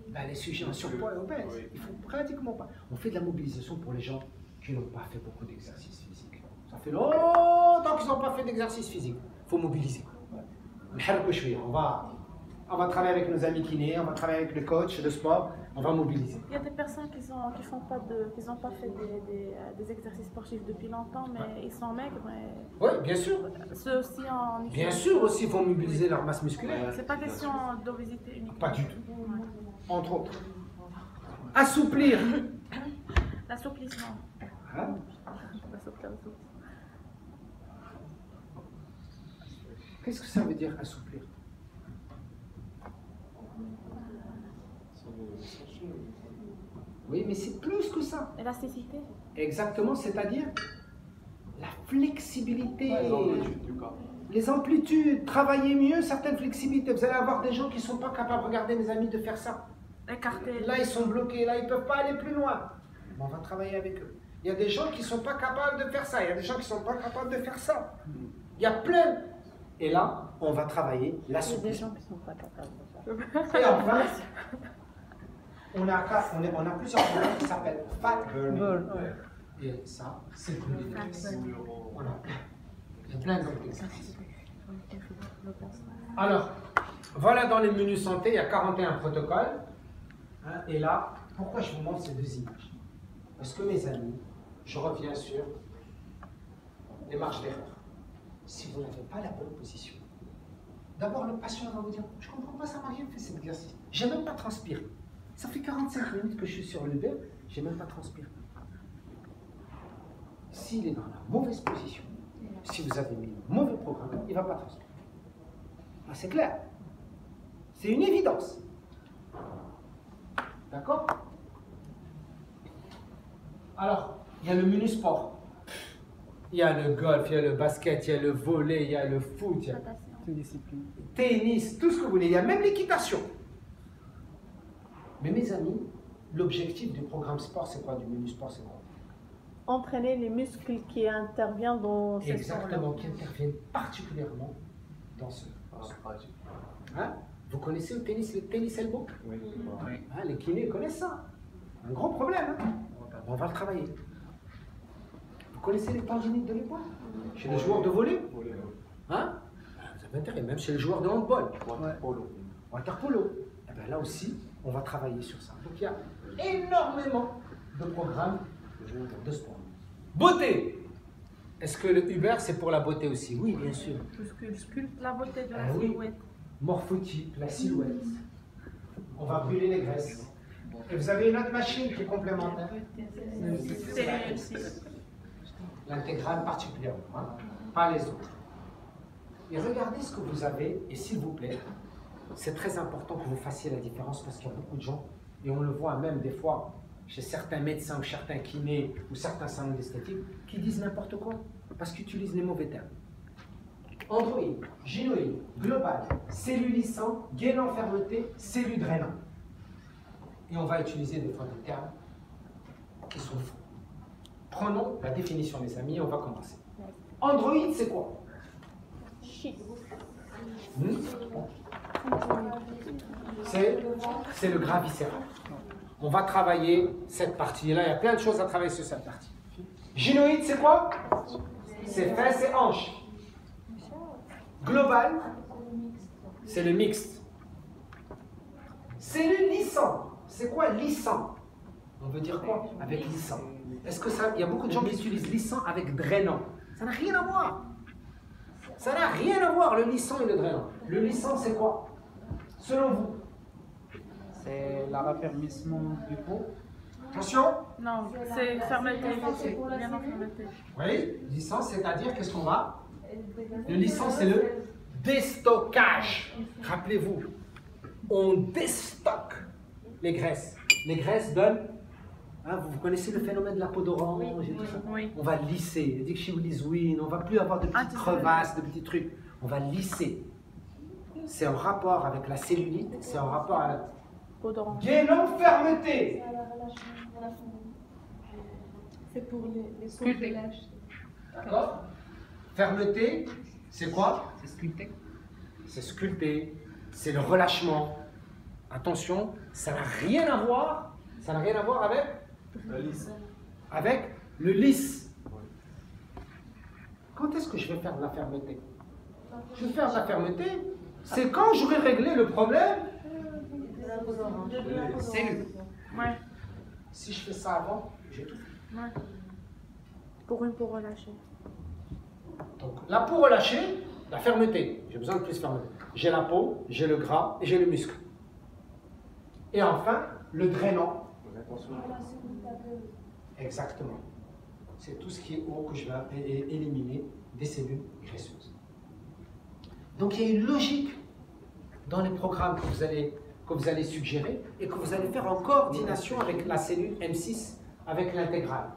Ben, les sujets en surpoids et obèses. Oui. Il ne faut pratiquement pas. On fait de la mobilisation pour les gens qui n'ont pas fait beaucoup d'exercice physique. Ça fait longtemps qu'ils n'ont pas fait d'exercice physique. Il faut mobiliser. On va travailler avec nos amis kinés, on va travailler avec le coach de sport, on va mobiliser. Il y a des personnes qui n'ont pas fait des exercices sportifs depuis longtemps, mais ils sont maigres. Oui, bien sûr. Ceux aussi en Bien sûr aussi, il faut mobiliser leur masse musculaire. C'est pas question d'obésité uniquement. Pas du tout. Entre autres. Assouplir. L'assouplissement. Hein? L'assouplissement. Qu'est-ce que ça veut dire assouplir? Oui, mais c'est plus que ça. Élasticité. Exactement, c'est-à-dire la flexibilité. Les amplitudes du corps. Les amplitudes, travailler mieux certaines flexibilités. Vous allez avoir des gens qui ne sont pas capables, regardez mes amis, de faire ça. Écarter. Là, ils sont bloqués, là, ils ne peuvent pas aller plus loin. Mais on va travailler avec eux. Il y a des gens qui ne sont pas capables de faire ça, il y a des gens qui ne sont pas capables de faire ça. Il y a plein. Et là, on va travailler Il y a des l'assouplissement. gens qui sont pas capables de faire. Et enfin, on a plusieurs programmes qui s'appellent fat burning. Et ça, c'est le premier exercice. Voilà. Il y a plein d'autres exercices. Alors, voilà dans les menus santé, il y a 41 protocoles. Hein, et là, pourquoi je vous montre ces deux images? Parce que mes amis, je reviens sur les marges d'erreur. Si vous n'avez pas la bonne position, d'abord le patient va vous dire, je ne comprends pas, ça m'a rien fait cet exercice. Je n'ai même pas transpiré. Ça fait 45 minutes que je suis sur le Uber, je n'ai même pas transpiré. S'il est dans la mauvaise position, si vous avez mis le mauvais programme, il ne va pas transpirer. Ah, c'est clair. C'est une évidence. D'accord? Alors, il y a le menu sport. Il y a le golf, il y a le basket, il y a le volley, il y a le foot, il y a Toute discipline. tennis, tout ce que vous voulez. Il y a même l'équitation. Mais mes amis, l'objectif du programme sport, c'est quoi? Du menu sport, c'est quoi? entraîner les muscles qui interviennent dans ces Exactement, qui interviennent particulièrement dans ce. Hein? Vous connaissez le tennis elbow? Oui. Hein, les kinés connaissent ça. Un gros problème. Hein? On va le travailler. Vous connaissez les tendinites de l'épaule? Chez les joueurs de volley? Hein? Vous avez intérêt, même chez les joueurs de handball. Water polo. Eh bien, là aussi, on va travailler sur ça. Donc il y a énormément de programmes de sport. Beauté. Est-ce que le Uber, c'est pour la beauté aussi? Oui, bien sûr. La beauté de la Ah oui. silhouette. Morphotype, la silhouette. On va brûler les graisses. Et vous avez une autre machine qui est complémentaire. L'intégrale particulièrement, hein, pas les autres. Et regardez ce que vous avez, et s'il vous plaît, c'est très important que vous fassiez la différence parce qu'il y a beaucoup de gens, et on le voit même des fois chez certains médecins ou certains kinés ou certains salons d'esthétique, qui disent n'importe quoi parce qu'ils utilisent les mauvais termes. Androïde, gynoïde, global, cellulissant, gainant fermeté, celludreinant. Et on va utiliser des fois des termes qui sont faux. Prenons la définition, les amis, et on va commencer. Androïde, c'est quoi? C'est le gras viscéral. On va travailler cette partie-là. Il y a plein de choses à travailler sur cette partie. Gynoïde, c'est quoi? C'est fesses et hanches. Global, c'est le mixte. Cellulissant, c'est quoi lissant? On veut dire quoi avec lissant? Est-ce que ça, il y a beaucoup de gens qui utilisent lissant avec drainant? Ça n'a rien à voir. Ça n'a rien à voir, le lissant et le drainant. Le lissant, c'est quoi? Selon vous? C'est le raffermissement du pot. Attention. Non, c'est fermeté. Bien en fermeté. Oui, lissant, c'est-à-dire qu'est-ce qu'on va? Le lissant, c'est le déstockage. Rappelez-vous, on déstocke les graisses. Les graisses donnent. Hein, vous connaissez le phénomène de la peau d'orange et tout ça? Oui. On va lisser. Dès que chez Liswin, on ne va plus avoir de petites crevasses, de petits trucs. On va lisser. C'est en rapport avec la cellulite, c'est en rapport avec Peau d'orange. gainant fermeté. C'est pour les sauts de l'âge. D'accord? Fermeté, c'est quoi? C'est sculpté. C'est sculpté, c'est le relâchement. Attention, ça n'a rien à voir. Ça n'a rien à voir avec le lisse. Quand est-ce que je vais faire de la fermeté? Je vais faire de la fermeté, c'est quand j'aurai réglé le problème. Cellule. Ouais. Si je fais ça avant, j'ai tout fait. Ouais. Pour une peau relâchée. Donc la peau relâchée, la fermeté. J'ai besoin de plus de fermeté. J'ai la peau, j'ai le gras et j'ai le muscle. Et enfin, le drainant. Exactement. C'est tout ce qui est haut que je vais éliminer des cellules graisseuses. Donc il y a une logique dans les programmes que vous allez suggérer et que vous allez faire en coordination avec la cellule M6, avec l'intégrale.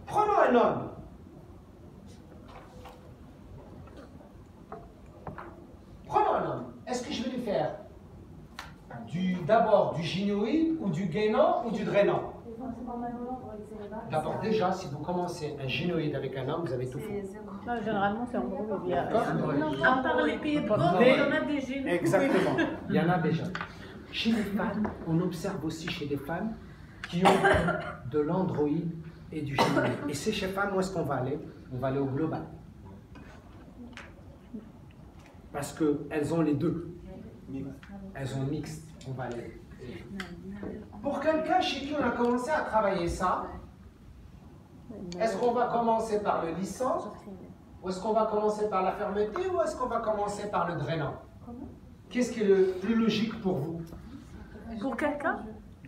Prenons un homme. Prenons un homme. Est-ce que je vais lui faire d'abord du gynoïde ou du gainant ou du drainant? D'abord, déjà, si vous commencez un gynoïde avec un homme, vous avez tout fait. Non, généralement, c'est en gros. À part les pays de Golfe, il y en a des génies. Exactement, il y en a déjà. Chez les femmes, on observe aussi chez des femmes qui ont de l'androïde et du gynoïde. Et ces chez femmes, où est-ce qu'on va aller? On va aller au global. Parce qu'elles ont les deux. Elles ont mixte. On va aller. Pour quelqu'un chez qui on a commencé à travailler ça, est-ce qu'on va commencer par le lissant? Ou est-ce qu'on va commencer par la fermeté? Ou est-ce qu'on va commencer par le drainant? Qu'est-ce qui est le plus logique pour vous? Pour quelqu'un?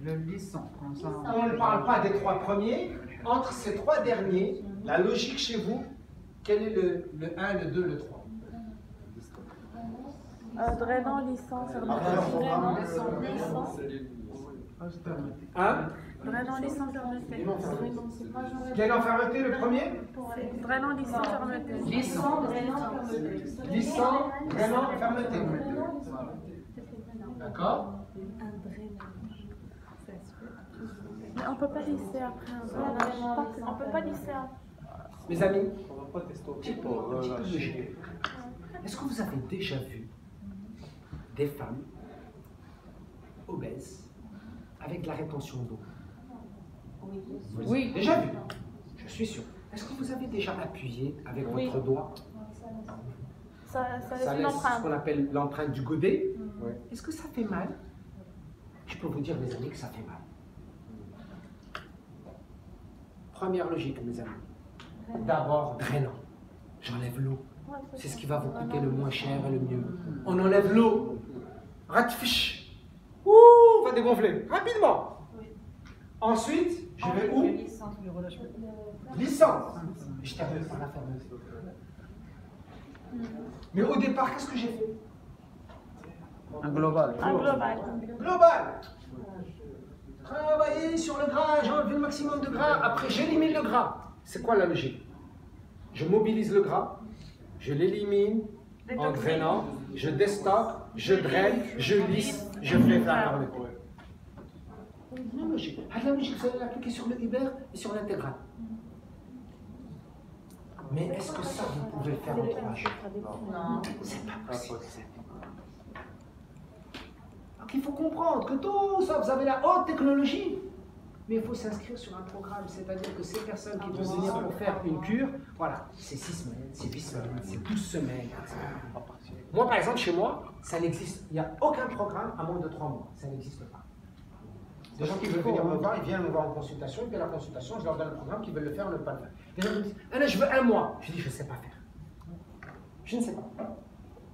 Le lissant, comme ça. On ne parle pas des trois premiers. Entre ces trois derniers, la logique chez vous, quel est le 1, le 2, le 3? Drainant, lissant, fermeté. Hein? Drainant, lissant, fermeté. Gainant fermeté, le premier? Drainant, lissant, fermeté. Lissant, drainant, fermeté. Lissant, drainant, fermeté. D'accord? Mais on peut pas lisser après un drenage. On peut pas lisser un... Mes amis, On va pas tester au petit petit peu pour de lâcher. logique. Est-ce que vous avez déjà vu des femmes obèses avec de la rétention d'eau? Oui. Déjà vu? Je suis sûr. Est-ce que vous avez déjà appuyé avec Oui. votre doigt? Ça Ça laisse une laisse ce empreinte. qu'on appelle l'empreinte du godet. Ouais. Est-ce que ça fait mal? Je peux vous dire, mes amis, que ça fait mal. Première logique, mes amis. D'abord, drainant. J'enlève l'eau. Ouais, C'est ce ça. qui va vous coûter le moins cher et le mieux. On enlève l'eau. Ratfish. Ouh, va dégonfler. Rapidement. Ensuite, je vais où? Licence. Je termine par la fermeuse. Mais au départ, qu'est-ce que j'ai fait? Un global. Un global. Global. Travailler sur le gras, j'enlève le maximum de gras, après j'élimine le gras. C'est quoi la logique? Je mobilise le gras, je l'élimine en drainant, je déstocke, je draine, je lisse, je fais faire le coup. La logique. Ah, la logique, vous allez l'appliquer sur le Uber et sur l'intégrale. Mais est-ce que ça, vous pouvez le faire en 3 jours? Non. C'est pas possible. Donc il faut comprendre que tout ça, vous avez la haute technologie, mais il faut s'inscrire sur un programme. C'est-à-dire que ces personnes qui vont venir pour faire une cure, voilà, c'est 6 semaines, c'est 8 semaines, c'est 12 semaines. Moi, par exemple, chez moi, ça n'existe. Il n'y a aucun programme à moins de 3 mois. Ça n'existe pas. Des gens qui veulent venir me voir, ils viennent me voir en consultation, et puis à la consultation, je leur donne le programme, qui veulent le faire, ne pas le faire. Les gens me disent, ah là, je veux 1 mois. Je dis, je ne sais pas faire. Je ne sais pas.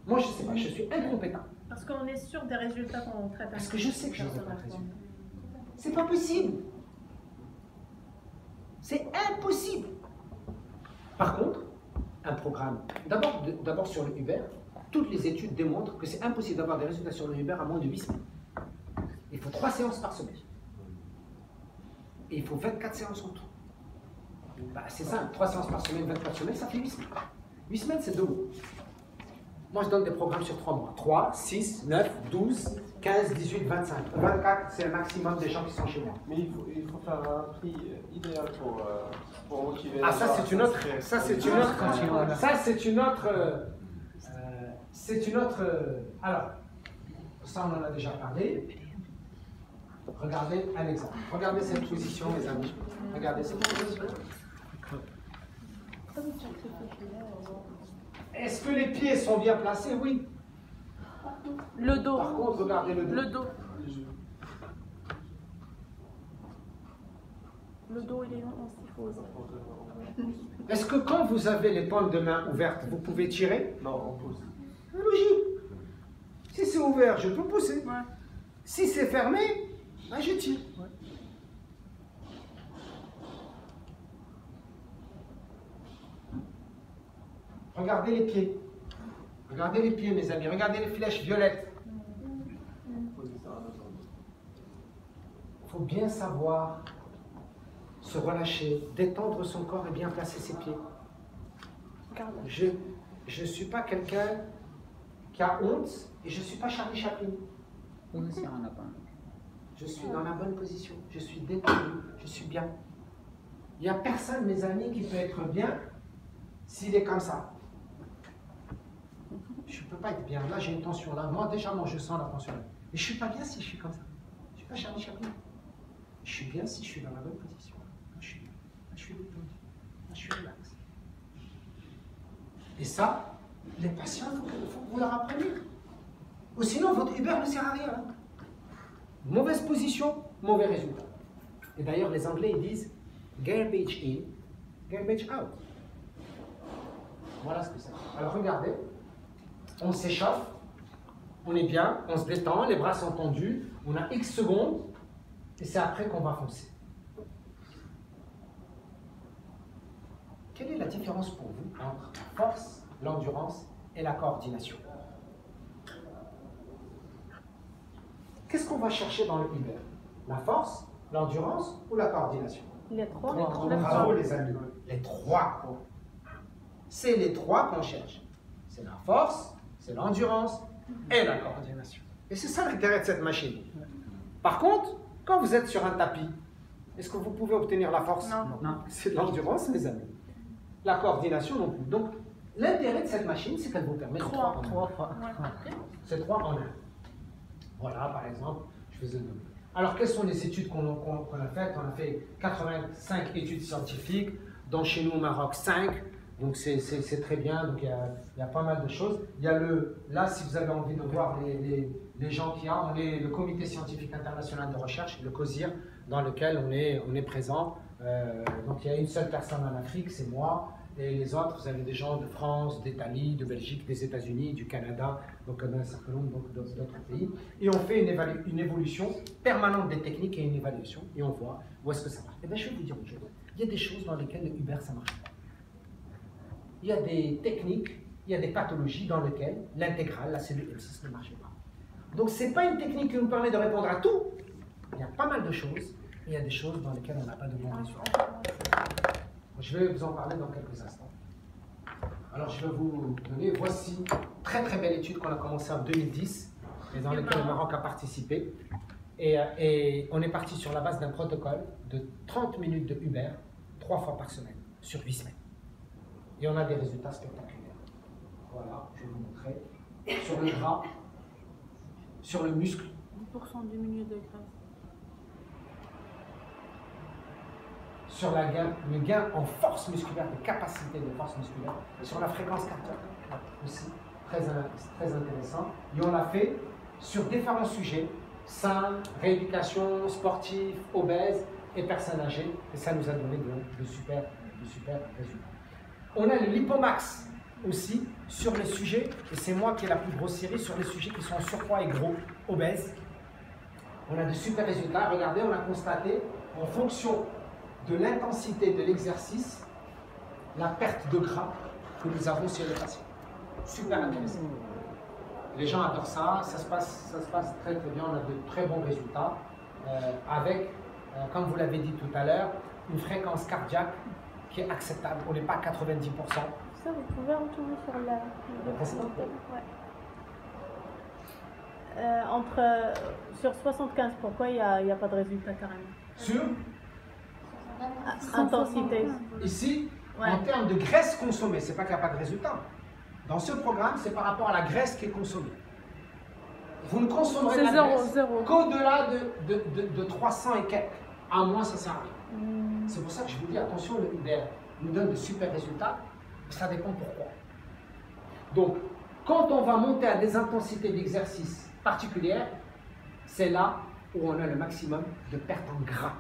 Moi, je ne sais pas, je suis incompétent. Parce qu'on est sûr des résultats qu'on traite. Parce que je sais que je n'aurai pas de résultat. C'est pas possible. C'est impossible. Par contre, un programme, d'abord sur le Uber, toutes les études démontrent que c'est impossible d'avoir des résultats sur le Uber à moins de 8 semaines. Il faut 3 séances par semaine. Et il faut 24 séances en tout. Bah, c'est simple, 3 séances par semaine, 24 semaines, ça fait 8 semaines. 8 semaines, c'est 2 mois. Moi, je donne des programmes sur 3 mois. 3, 6, 9, 12, 15, 18, 25. 24, c'est le maximum des gens qui sont chez moi. Mais il faut faire un prix idéal pour motiver. Ah, ça, c'est une autre. Ça, c'est une autre. Ça, c'est une autre. C'est une autre. Alors, ça, on en a déjà parlé. Regardez un exemple. Regardez cette position, mes amis. Regardez cette position. Est-ce que les pieds sont bien placés? Oui. Le dos. Par contre, regardez le dos. Le dos. Le dos, il est en syphose. Est-ce que quand vous avez les paumes de main ouvertes, vous pouvez tirer? Non, on pousse. C'est logique. Si c'est ouvert, je peux pousser. Ouais. Si c'est fermé, ben je tire. Regardez les pieds. Regardez les pieds, mes amis. Regardez les flèches violettes. Il faut bien savoir se relâcher, détendre son corps et bien placer ses pieds. Regarde. Je ne suis pas quelqu'un qui a honte et je ne suis pas Charlie Chaplin. Position en appel. Je suis dans la bonne position, je suis détendu, je suis bien. Il n'y a personne, mes amis, qui peut être bien s'il est comme ça. Je ne peux pas être bien. Là, j'ai une tension. Là, moi, déjà, je sens la tension. Mais je ne suis pas bien si je suis comme ça. Je ne suis pas Charlie Chaplin. Je suis bien si je suis dans la bonne position. Là, je suis bien. Là, je suis détendu. Là, je suis relax. Et ça, les patients, il faut que vous leur appreniez. Ou sinon, votre Uber ne sert à rien. Hein. Mauvaise position, mauvais résultat. Et d'ailleurs, les Anglais, ils disent garbage in, garbage out. Voilà ce que c'est. Alors, regardez. On s'échauffe, on est bien, on se détend, les bras sont tendus, on a X secondes, et c'est après qu'on va foncer. Quelle est la différence pour vous entre la force, l'endurance et la coordination? Qu'est-ce qu'on va chercher dans le Uber? La force, l'endurance ou la coordination? Les trois. Bravo les amis, les trois. C'est les trois qu'on cherche. C'est la force, c'est l'endurance et la coordination. Et c'est ça l'intérêt de cette machine. Par contre, quand vous êtes sur un tapis Est-ce que vous pouvez obtenir la force? Non. Non. C'est de l'endurance, mes amis. La coordination non plus. Donc, l'intérêt de cette machine, c'est qu'elle vous permet de 3 en 1. 3 fois. C'est 3 en 1. Voilà, par exemple, je faisais 2. Alors, quelles sont les études qu'on a faites? On a fait 85 études scientifiques, dont chez nous au Maroc 5. Donc, c'est très bien. Donc, il y a pas mal de choses. Il y a là, si vous avez envie de voir les gens qu'il y a, on est le Comité scientifique international de recherche, le COSIR, dans lequel on est présent. Donc, il y a une seule personne en Afrique, c'est moi. Et les autres, vous avez des gens de France, d'Italie, de Belgique, des États-Unis, du Canada, donc d'un certain nombre d'autres pays. Et on fait une évolution permanente des techniques et une évaluation, et on voit où est-ce que ça marche. Et bien, je vais vous dire une chose. Il y a des choses dans lesquelles le Uber, ça marche pas. Il y a des techniques, il y a des pathologies dans lesquelles l'intégrale, la cellule M6 ne marche pas. Donc, ce n'est pas une technique qui nous permet de répondre à tout. Il y a pas mal de choses, et il y a des choses dans lesquelles on n'a pas de bons résultats. Je vais vous en parler dans quelques instants. Alors, je vais vous donner, voici, très très belle étude qu'on a commencée en 2010 et dans laquelle le Maroc a participé. Et on est parti sur la base d'un protocole de 30 minutes de Uber, 3 fois par semaine, sur 8 semaines. Et on a des résultats spectaculaires. Voilà, je vais vous montrer. Sur le gras, sur le muscle. 10% diminué de graisse. Sur le gain en force musculaire, de capacité de force musculaire, sur la fréquence cardiaque aussi, très intéressant. Et on l'a fait sur différents sujets, sains, rééducation, sportifs, obèses et personnes âgées, et ça nous a donné de super résultats. On a le Lipomax aussi sur les sujets, et c'est moi qui ai la plus grosse série, sur les sujets qui sont en surpoids et gros, obèses. On a de super résultats. Regardez, on a constaté en fonction de l'intensité de l'exercice, la perte de gras que nous avons chez les patients. Super intéressant. Les gens adorent ça, ça se passe très très bien, on a de très bons résultats avec, comme vous l'avez dit tout à l'heure, une fréquence cardiaque qui est acceptable. On n'est pas à 90%. Ça, vous pouvez retourner sur le précédent. Sur 75, pourquoi il n'y a pas de résultat carrément? Sur, Intensité. ici, Ouais. en termes de graisse consommée, c'est pas qu'il n'y a pas de résultat. Dans ce programme, c'est par rapport à la graisse qui est consommée. Vous ne consommerez C'est la graisse zéro. qu'au-delà de 300 et quelques. À moins, ça sert à rien. C'est pour ça que je vous dis, attention, le Uber nous donne de super résultats. Ça dépend pourquoi. Donc, quand on va monter à des intensités d'exercice particulières, c'est là où on a le maximum de perte en gras.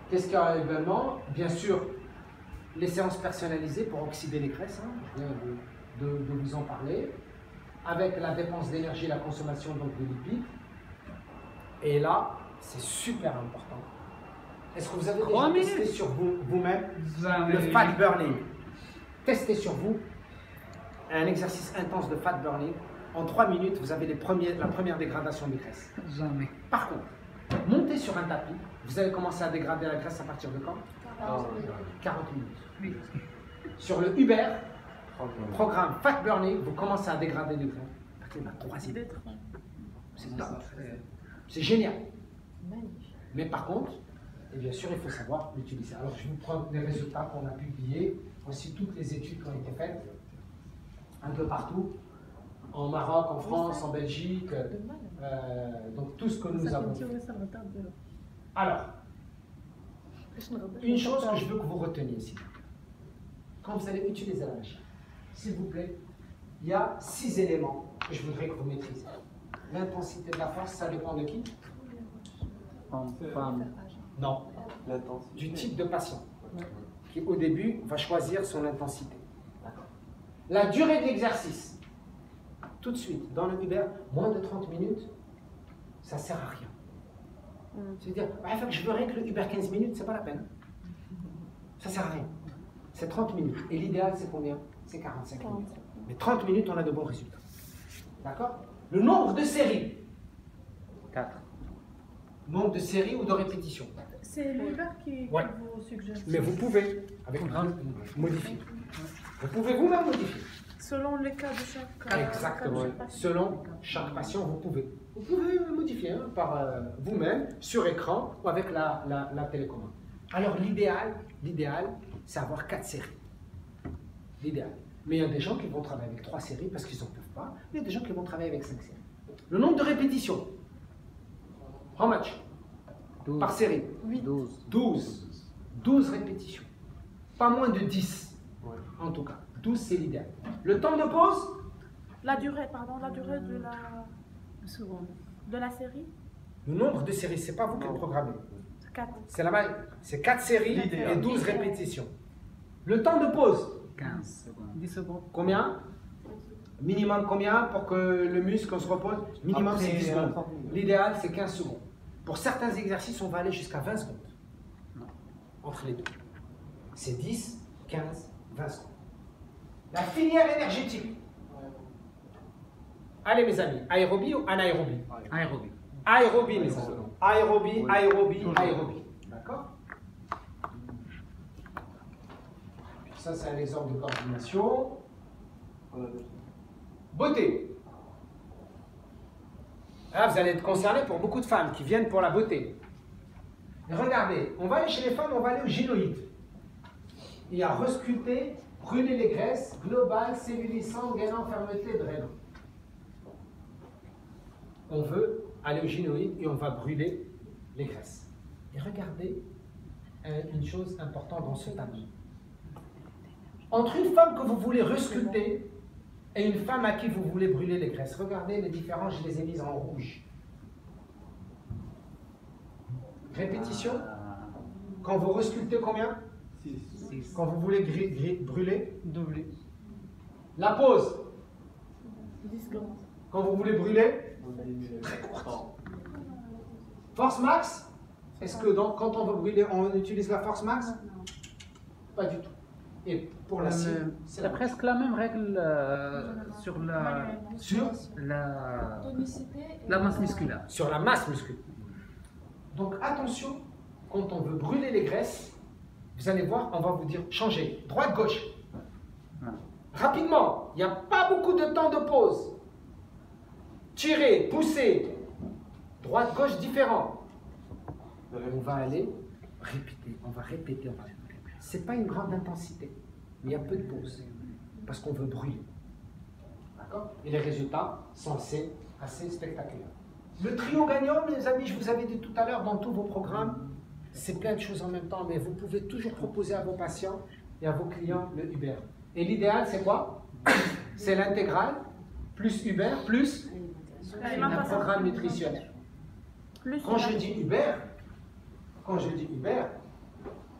Qu'est-ce qu'il y a également? Bien sûr, les séances personnalisées pour oxyder les graisses, hein, je viens de vous en parler, avec la dépense d'énergie et la consommation donc, de lipides. Et là, c'est super important. Est-ce que vous avez déjà testé sur vous-même le fat burning? Testez sur vous un exercice intense de fat burning. En 3 minutes, vous avez la première dégradation des graisses. Jamais. Par contre, montez sur un tapis, vous allez commencer à dégrader la graisse à partir de quand? 40 minutes. Oui. Sur le Uber, programme Fat Burning, vous commencez à dégrader du graisse à partir de la 3e minute. C'est top. C'est génial. Mais par contre, et bien sûr, il faut savoir l'utiliser. Alors, je vous prends les résultats qu'on a publiés. Voici toutes les études qui ont été faites un peu partout, en Maroc, en France, en Belgique, donc tout ce que nous avons fait. Alors, une chose que je veux que vous reteniez ici, quand vous allez utiliser la machine, s'il vous plaît, il y a 6 éléments que je voudrais que vous maîtrisez. L'intensité de la force, ça dépend de qui? Femme. Non, du type de patient, qui au début va choisir son intensité. La durée de l'exercice, tout de suite, dans le Uber, moins de 30 minutes, ça ne sert à rien. C'est-à-dire, que je veux rien que le Uber 15 minutes, c'est pas la peine. Ça ne sert à rien. C'est 30 minutes. Et l'idéal, c'est combien? C'est 45 minutes. Mais 30 minutes, on a de bons résultats. D'accord? Le nombre de séries. 4. Nombre de séries ou de répétitions. C'est l'Uber qui Ouais. vous suggère. Mais vous pouvez, avec modifier. Vous pouvez vous-même modifier. Selon les cas de chaque Exactement. patient. Selon chaque patient, vous pouvez modifier hein, par vous-même, sur écran ou avec la télécommande. Alors l'idéal, c'est avoir 4 séries. L'idéal. Mais il y a des gens qui vont travailler avec 3 séries parce qu'ils n'en peuvent pas. Il y a des gens qui vont travailler avec 5 séries. Le nombre de répétitions. How much? 12. Par série. 12. 12 répétitions. Pas moins de 10. Ouais. En tout cas. 12, c'est l'idéal. Le temps de pause? La durée de la série, Le nombre de séries, c'est pas vous qui le programmez. 4. C'est 4 séries L'idéal. et 12 répétitions. Le temps de pause? 15 secondes. 10 secondes. Combien? Minimum combien pour que le muscle se repose? Minimum c'est 10 secondes. L'idéal c'est 15 secondes. Pour certains exercices, on va aller jusqu'à 20 secondes. Entre les deux. C'est 10, 15, 20 secondes. La filière énergétique. Allez mes amis, aérobie ou anaérobie? Aérobie. Aérobie mes amis. Aérobie. D'accord? Ça c'est un exemple de coordination. Beauté. Là, vous allez être concerné pour beaucoup de femmes qui viennent pour la beauté. Et regardez, on va aller chez les femmes, on va aller au gynoïde. Il y a resculpter, brûler les graisses, global, cellulissant, gainant, fermeté, drainant. On veut aller au gynoïde et on va brûler les graisses. Et regardez une chose importante dans ce tableau. Entre une femme que vous voulez resculpter et une femme à qui vous voulez brûler les graisses. Regardez les différences, je les ai mises en rouge. Répétition. Quand vous resculptez combien? 6. Quand vous voulez brûler? Doublé. La pause. 10 secondes. Quand vous voulez brûler? Très courte. Force max? Est-ce que quand on veut brûler, on utilise la force max? Pas du tout. Et pour la cible, c'est C'est presque la même règle sur la masse musculaire. sur la masse musculaire. Donc attention, quand on veut brûler les graisses, vous allez voir, on va vous dire changer, droite-gauche. Rapidement, il n'y a pas beaucoup de temps de pause. Tirer, pousser, droite-gauche différent. On va aller répéter, on va répéter. Ce n'est pas une grande intensité, mais il y a peu de pause, parce qu'on veut brûler. D'accord? Et les résultats sont assez spectaculaires. Le trio gagnant, mes amis, je vous avais dit tout à l'heure, dans tous vos programmes, c'est plein de choses en même temps, mais vous pouvez toujours proposer à vos patients et à vos clients le Uber. Et l'idéal, c'est quoi? C'est l'intégrale, plus Uber, plus un programme nutritionnel. Quand je dis Uber,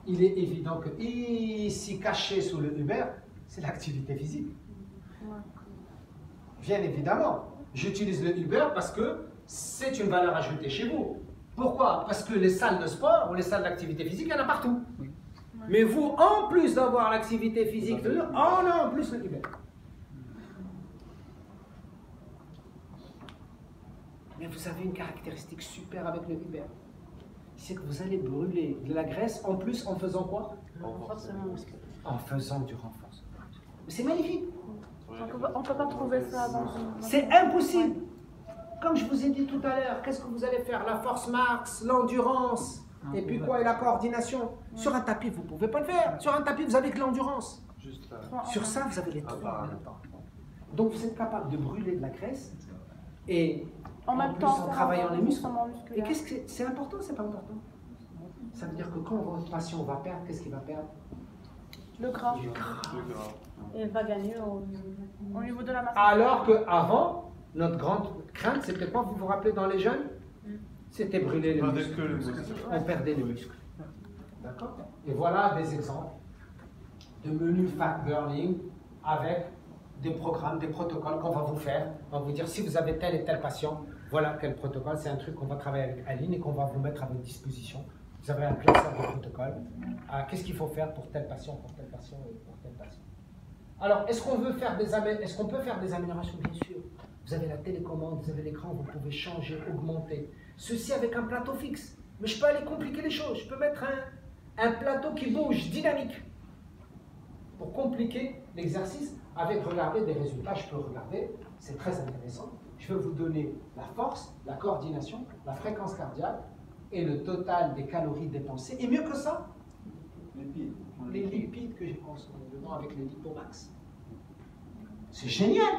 il est évident que ici, caché sous le Uber, c'est l'activité physique. Bien évidemment, j'utilise le Uber parce que c'est une valeur ajoutée chez vous. Pourquoi? Parce que les salles de sport ou les salles d'activité physique, il y en a partout. Mais vous, en plus d'avoir l'activité physique, on a en plus le Uber. Mais vous avez une caractéristique super avec le Uber. C'est que vous allez brûler de la graisse, en plus en faisant quoi? En faisant du renforcement. C'est magnifique. On ne peut pas trouver ça dans une... C'est impossible. Comme je vous ai dit tout à l'heure, qu'est-ce que vous allez faire? La force max, l'endurance, et puis quoi? Et la coordination. Sur un tapis, vous ne pouvez pas le faire. Sur un tapis, vous avez que l'endurance. Sur ça, vous avez les trois en même temps. Donc vous êtes capable de brûler de la graisse et En même plus temps, en travaillant les muscles. Et musculaire. qu'est-ce que c'est important, c'est pas important? Ça veut dire que quand votre patient va perdre, qu'est-ce qu'il va perdre? Le gras. Et elle va gagner Au niveau de la masse. Alors qu'avant, notre grande crainte, c'était quoi? Vous vous rappelez dans les jeunes? C'était brûler les muscles. On perdait les muscles. D'accord? Et voilà des exemples de menus fat burning avec des programmes, des protocoles qu'on va vous faire. On va vous dire si vous avez tel et tel patient, voilà quel protocole. C'est un truc qu'on va travailler avec Aline et qu'on va vous mettre à votre disposition. Vous avez un classeur de protocole. Qu'est-ce qu'il faut faire pour tel patient, pour tel patient et pour tel patient. Alors, est-ce qu'on peut faire des améliorations? Bien sûr. Vous avez la télécommande, vous avez l'écran, vous pouvez changer, augmenter. Ceci avec un plateau fixe. Mais je peux aller compliquer les choses. Je peux mettre un plateau qui bouge, dynamique, pour compliquer l'exercice avec, regardez, des résultats, je peux regarder, c'est très intéressant. Je vais vous donner la force, la coordination, la fréquence cardiaque et le total des calories dépensées. Et mieux que ça, les lipides que j'ai consommés dedans avec les lipomax. C'est génial!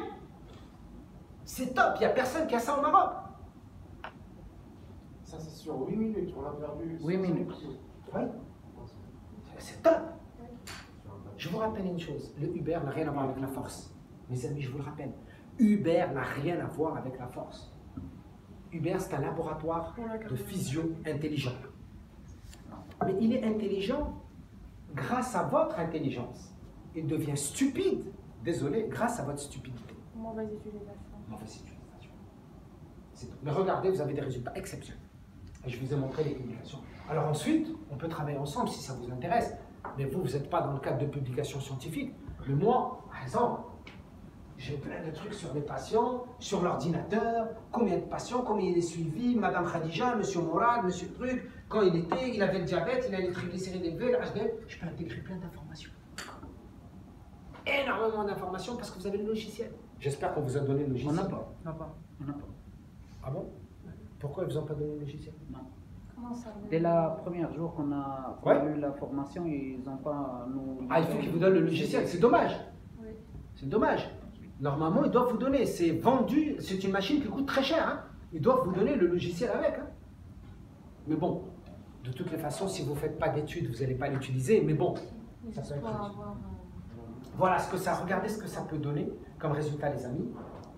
C'est top, il n'y a personne qui a ça au Maroc. Ça, c'est sur 8 minutes, on a perdu 8 minutes. Oui, c'est top. Je vous rappelle une chose, le Uber n'a rien à voir avec la force. Mes amis, je vous le rappelle, Uber n'a rien à voir avec la force. Uber, c'est un laboratoire de physio intelligent. Mais il est intelligent grâce à votre intelligence. Il devient stupide, désolé, grâce à votre stupidité. Mauvaise utilisation. Mauvaise utilisation. C'est tout. Mais regardez, vous avez des résultats exceptionnels. Et je vous ai montré les publications. Alors ensuite, on peut travailler ensemble si ça vous intéresse. Mais vous, vous n'êtes pas dans le cadre de publications scientifiques. Mais moi, par exemple, j'ai plein de trucs sur les patients, sur l'ordinateur, combien de patients, combien il est suivi, Madame Khadija, Monsieur Mourad, Monsieur Truc, quand il avait le diabète, il a les triglycérides élevés, le HDL, je peux intégrer plein d'informations. Énormément d'informations parce que vous avez le logiciel. J'espère qu'on vous a donné le logiciel. On n'a pas. On n'a pas. Ah bon? Pourquoi ils vous ont pas donné le logiciel? Non. Comment ça? Dès le premier jour qu'on a eu la formation, ils n'ont pas nous. Ah, il faut qu'ils vous donnent le logiciel, c'est dommage. Oui. C'est dommage. Normalement, ils doivent vous donner. C'est vendu, c'est une machine qui coûte très cher. Hein. Ils doivent vous donner le logiciel avec. Hein. Mais bon, de toutes les façons, si vous ne faites pas d'études, vous n'allez pas l'utiliser. Mais bon, ça peut être utile. Voilà ce que ça, regardez ce que ça peut donner comme résultat, les amis.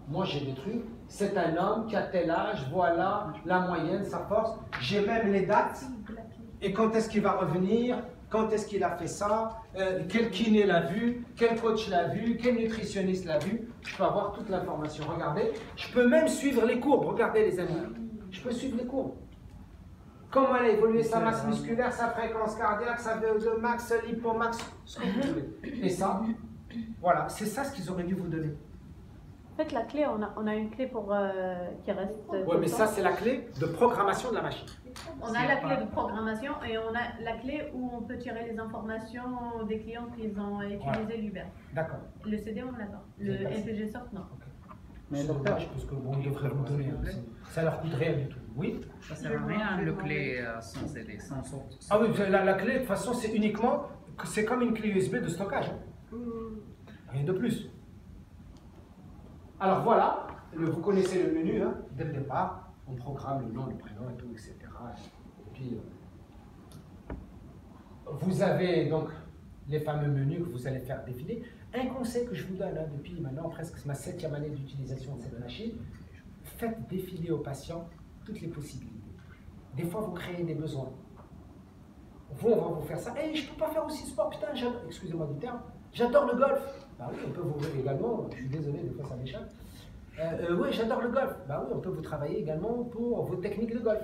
Moi, j'ai des trucs. C'est un homme qui a tel âge, voilà la moyenne, sa force. J'ai même les dates. Et quand est-ce qu'il va revenir? Quand est-ce qu'il a fait ça? Quel kiné l'a vu? Quel coach l'a vu? Quel nutritionniste l'a vu? Je peux avoir toute l'information. Regardez. Je peux même suivre les courbes. Regardez, les amis. Je peux suivre les courbes. Comment elle a évolué sa masse musculaire, sa fréquence cardiaque, sa VO2 max, lipomax, ce que vous voulez. Et ça, voilà, c'est ça ce qu'ils auraient dû vous donner. En fait, la clé, on a une clé pour qui reste. Oui, mais ça, c'est la clé de programmation de la machine. On a la clé de programmation et on a la clé où on peut tirer les informations des clients qui ont utilisé l'Uber. D'accord. Le CD, on l'a pas. Le LPG Soft, non. Mais C'est docteur, dommage parce que bon, ils devraient vous donner. Hein. Ça leur coûte rien du tout. Oui. ça sert à rien le clé sans CD, sans sorte. Ah oui, la clé, de toute façon, c'est uniquement, c'est comme une clé USB de stockage. Hein. Rien de plus. Alors voilà, vous connaissez le menu, hein. Dès le départ, on programme le nom, le prénom et tout, etc. Et puis, vous avez donc les fameux menus que vous allez faire défiler. Un conseil que je vous donne, hein, depuis maintenant presque ma 7e année d'utilisation de cette machine, faites défiler aux patients toutes les possibilités. Des fois, vous créez des besoins. Vous, on va vous faire ça. Hey, je peux pas faire aussi sport, putain, excusez-moi du terme, j'adore le golf. Bah oui, on peut vous ouvrir également, je suis désolé, des fois ça m'échappe. Oui, j'adore le golf. Bah oui, on peut vous travailler également pour vos techniques de golf.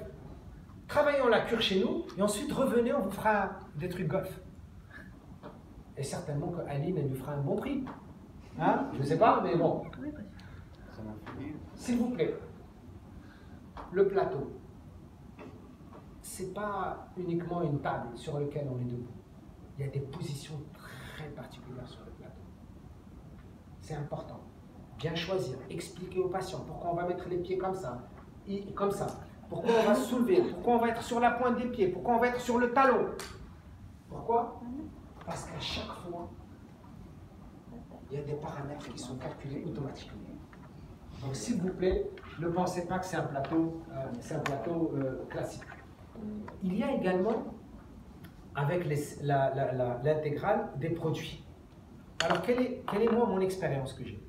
Travaillons la cure chez nous, et ensuite revenez, on vous fera des trucs golf. Et certainement qu'Aline, elle lui fera un bon prix. Hein? Je ne sais pas, mais bon. S'il vous plaît, le plateau, c'est pas uniquement une table sur laquelle on est debout. Il y a des positions très particulières sur le plateau. C'est important. Bien choisir, expliquer aux patients pourquoi on va mettre les pieds comme ça, pourquoi on va se soulever, pourquoi on va être sur la pointe des pieds, pourquoi on va être sur le talon. Pourquoi? Parce qu'à chaque fois, il y a des paramètres qui sont calculés automatiquement. Donc s'il vous plaît, ne pensez pas que c'est un plateau, classique. Il y a également, avec l'intégrale, des produits. Alors quelle est moi mon expérience que j'ai?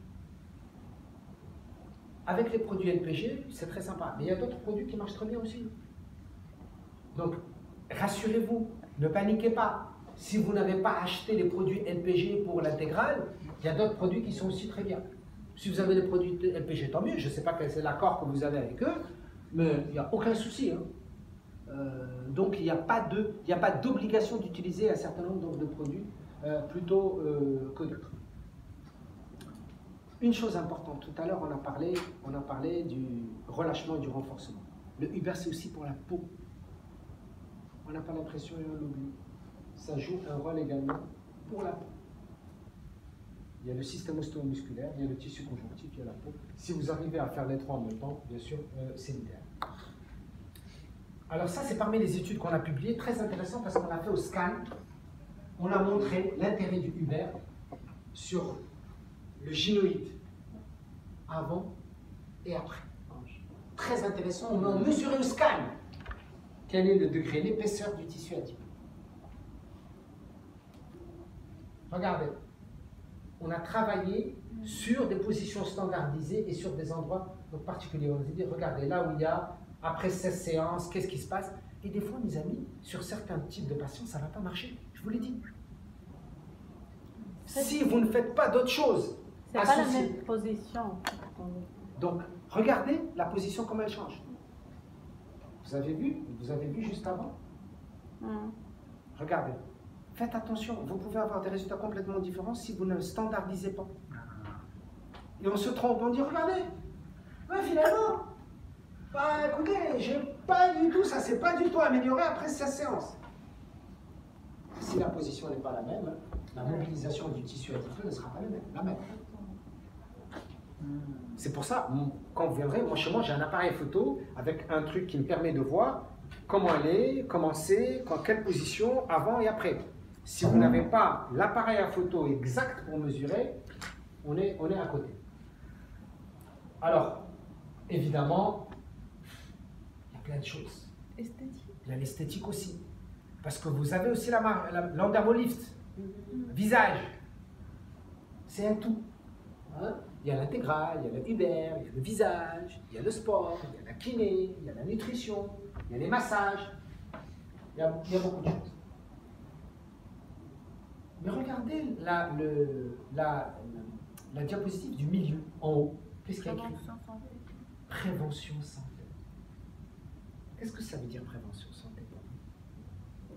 Avec les produits LPG, c'est très sympa, mais il y a d'autres produits qui marchent très bien aussi. Donc rassurez-vous, ne paniquez pas. Si vous n'avez pas acheté les produits LPG pour l'intégrale, il y a d'autres produits qui sont aussi très bien. Si vous avez des produits LPG, tant mieux. Je ne sais pas quel c'est l'accord que vous avez avec eux, mais il n'y a aucun souci. Hein. Donc il n'y a pas d'obligation d'utiliser un certain nombre de produits plutôt que d'autres. Une chose importante, tout à l'heure on a parlé du relâchement et du renforcement. Le Uber c'est aussi pour la peau. On n'a pas l'impression et on l'oublie. Ça joue un rôle également pour la peau. il y a le système ostéomusculaire, il y a le tissu conjonctif, il y a la peau. Si vous arrivez à faire les trois en même temps, bien sûr, c'est l'idéal. Alors ça, c'est parmi les études qu'on a publiées, très intéressant parce qu'on a fait au scan, on a montré l'intérêt du Uber sur le gynoïde avant et après. Très intéressant, on a mesuré au scan quel est le degré, l'épaisseur du tissu adipeux. Regardez, on a travaillé sur des positions standardisées et sur des endroits donc, particuliers. On a dit, regardez, là où il y a, après 16 séances, qu'est-ce qui se passe? Et des fois, mes amis, sur certains types de patients, ça ne va pas marcher. Je vous l'ai dit. Si vous ne faites pas d'autre chose, C'est pas la même position. donc, regardez la position, comment elle change. Vous avez vu juste avant? Regardez. Faites attention, vous pouvez avoir des résultats complètement différents si vous ne standardisez pas. Et on se trompe, on dit, regardez, finalement, bah écoutez, j'ai pas du tout, ça s'est pas du tout amélioré après cette séance. Si la position n'est pas la même, la mobilisation du tissu adipeux ne sera pas la même. C'est pour ça, quand vous viendrez, moi chez moi j'ai un appareil photo avec un truc qui me permet de voir comment elle est, comment c'est, quelle position, avant et après. Si vous n'avez pas l'appareil à photo exact pour mesurer, on est à côté. Alors, évidemment, il y a plein de choses. Esthétique. Il y a l'esthétique aussi. Parce que vous avez aussi l'endermolift, visage. C'est un tout. Hein? Il y a l'intégral, il y a le Uber, il y a le visage, il y a le sport, il y a la kiné, il y a la nutrition, il y a les massages. Il y a beaucoup de choses. Mais regardez la diapositive du milieu, en haut. Qu'est-ce qu'il y a écrit? Prévention santé. Qu'est-ce que ça veut dire prévention santé?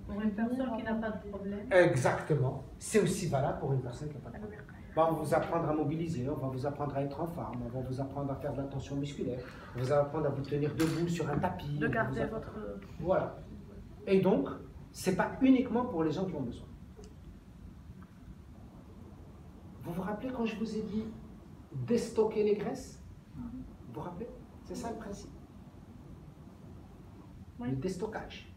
Pour une personne qui n'a pas de problème. Exactement. C'est aussi valable pour une personne qui n'a pas de problème. On va vous apprendre à mobiliser, on va vous apprendre à être en forme, on va vous apprendre à faire de la tension musculaire, on va vous apprendre à vous tenir debout sur un tapis. De garder votre... Voilà. Et donc, ce n'est pas uniquement pour les gens qui ont besoin. Vous vous rappelez quand je vous ai dit déstocker les graisses? Vous vous rappelez? C'est ça le principe. Oui. Le déstockage.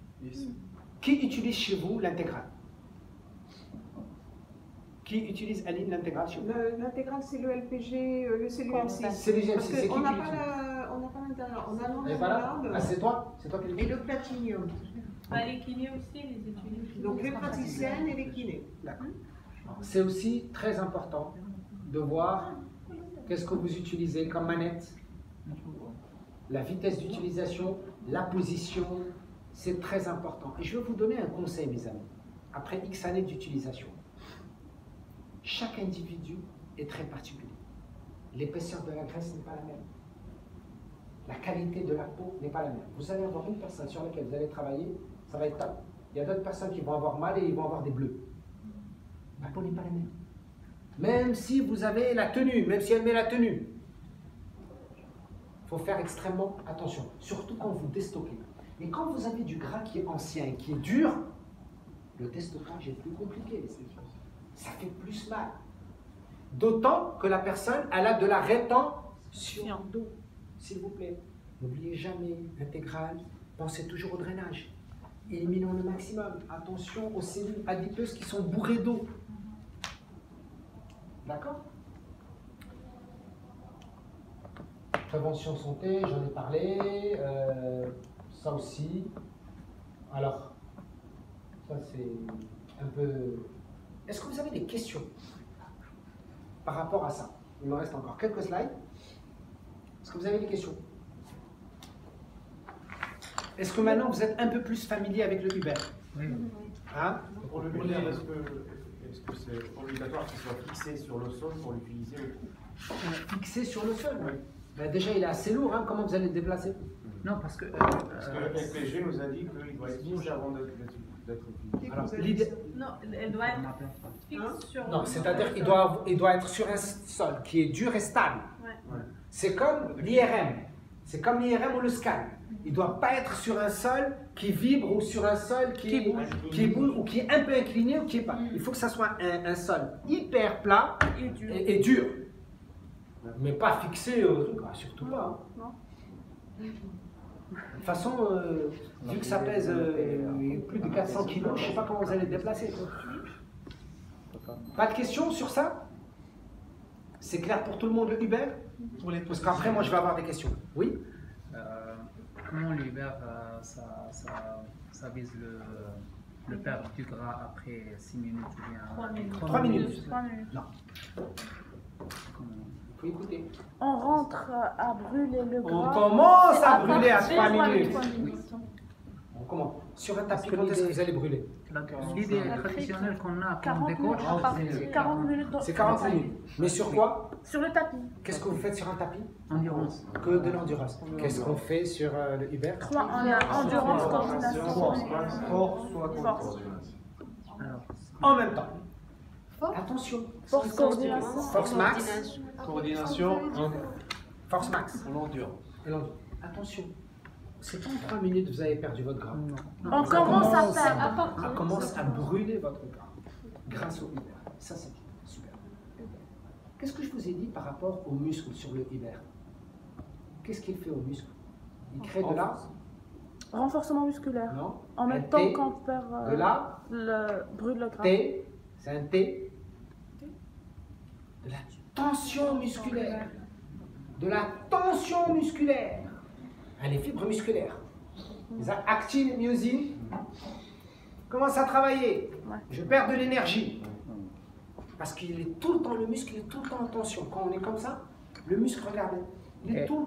Qui utilise chez vous l'intégrale? Qui utilise, Aline, l'intégrale chez vous? L'intégrale, c'est le LPG, c'est l'UMC. C'est les GMC, c'est qui On n'a l'utilise? pas l'intérieur, on a Et voilà. l'enveloppe Ah, c'est toi qui et l'utilise? le platinium. Les kinés aussi, les utilisent. Donc les praticiennes et les kinés. D'accord. C'est aussi très important de voir qu'est-ce que vous utilisez comme manette, la vitesse d'utilisation, la position, c'est très important. Et je vais vous donner un conseil, mes amis, après X années d'utilisation. Chaque individu est très particulier. L'épaisseur de la graisse n'est pas la même. La qualité de la peau n'est pas la même. Vous allez avoir une personne sur laquelle vous allez travailler, ça va être top. Il y a d'autres personnes qui vont avoir mal et ils vont avoir des bleus. La peau n'est pas la même. Même si vous avez la tenue, même si elle met la tenue, il faut faire extrêmement attention, surtout quand vous déstockez. Et quand vous avez du gras qui est ancien et qui est dur, le déstockage est plus compliqué. Ça fait plus mal. D'autant que la personne, elle a de la rétention d'eau. S'il vous plaît, n'oubliez jamais l'intégrale, pensez toujours au drainage. Éliminons le maximum. Attention aux cellules adipeuses qui sont bourrées d'eau. D'accord? Prévention santé, j'en ai parlé. Ça aussi. Alors, ça c'est un peu... Est-ce que vous avez des questions par rapport à ça? Il me reste encore quelques slides. Est-ce que vous avez des questions? Est-ce que maintenant vous êtes un peu plus familier avec le Uber? Hein? Pour le Uber, est-ce que c'est obligatoire qu'il soit fixé sur le sol pour l'utiliser ou... Fixé sur le sol? Oui. Ben déjà, il est assez lourd. Hein? Comment vous allez le déplacer? Non, parce que... Parce que le LPG nous a dit qu'il doit être rouge avant d'être utilisé. Alors, l'idée... Non, elle doit être fixe sur... Non, c'est-à-dire qu'il doit être sur un sol qui est dur et stable. Ouais. Ouais. C'est comme l'IRM. C'est comme l'IRM ou le scan. Il ne doit pas être sur un sol qui vibre ou sur un sol qui bouge ou qui est un peu incliné ou qui est pas. Il faut que ça soit un sol hyper plat et dur. Mais pas fixé au truc, surtout pas. Non. De toute façon, vu que ça pèse plus de 400 kilos, je ne sais pas comment vous allez le déplacer. Pas de questions sur ça? C'est clair pour tout le monde le Uber? Parce qu'après, moi, je vais avoir des questions. Oui? Comment l'Uber, ça vise le perdre du gras après 6 minutes ou bien 3 minutes. 3 minutes. 3 minutes. Non. Il faut écouter. On rentre à brûler le gras. On commence à partir brûler à de 3 minutes. 3 minutes. On commence. Sur un tapis, quand est-ce que vous allez brûler? L'idée traditionnelle qu'on a quand on 40 minutes, décolle, à partir de 40 minutes. C'est 40 minutes. Mais sur quoi? Sur le tapis. Qu'est-ce que vous faites sur un tapis? endurance. Que de l'endurance. Qu'est-ce qu'on fait sur le Uber? 3 en endurance, coordination. Force, soit Force. Alors, En même temps. Attention. Force, coordination. Force max. coordination, Force max. on endure. Et l'endurance. Attention. C'est pas en 3 minutes que vous avez perdu votre gras. On commence à perdre. On commence à brûler votre gras grâce au Uber. Ça, c'est super. Qu'est-ce que je vous ai dit par rapport aux muscles sur le Uber? Qu'est-ce qu'il fait aux muscles? Il crée de la... Renforcement musculaire. Non. En même Un temps T, qu'on perd de la... brûle le gras. T, c'est un T. De la tension musculaire. De la tension musculaire. Les fibres musculaires. Les actines et myosines commencent à travailler. Ouais. Je perds de l'énergie. Parce qu'il est tout le temps, le muscle est tout le temps en tension. Quand on est comme ça, le muscle, regardez, il est tout le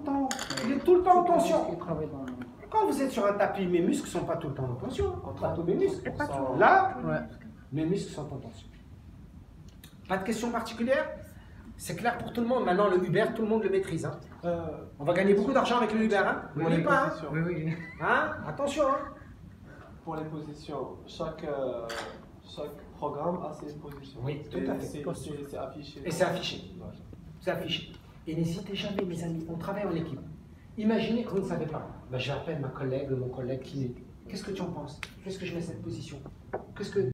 temps en tension. il travaille dans Quand vous êtes sur un tapis, mes muscles ne sont pas tout le temps en tension. Pas tous mes muscles. Pas tout. Là, Ouais. mes muscles sont en tension. Pas de questions particulières? C'est clair pour tout le monde. Maintenant, le Uber, tout le monde le maîtrise. Hein. On va gagner beaucoup d'argent avec le Uber. Hein. N'oubliez pas. Hein. Oui, oui. Hein. Attention. Hein. Pour les positions, chaque programme a ses positions. Oui, tout à fait. C'est affiché. Et c'est affiché. C'est affiché. Et n'hésitez jamais, mes amis, on travaille en équipe. Imaginez que vous ne savez pas. Ben, j'appelle ma collègue, mon collègue kiné. Qu'est-ce que tu en penses? Qu'est-ce que je mets cette position? Qu'est-ce que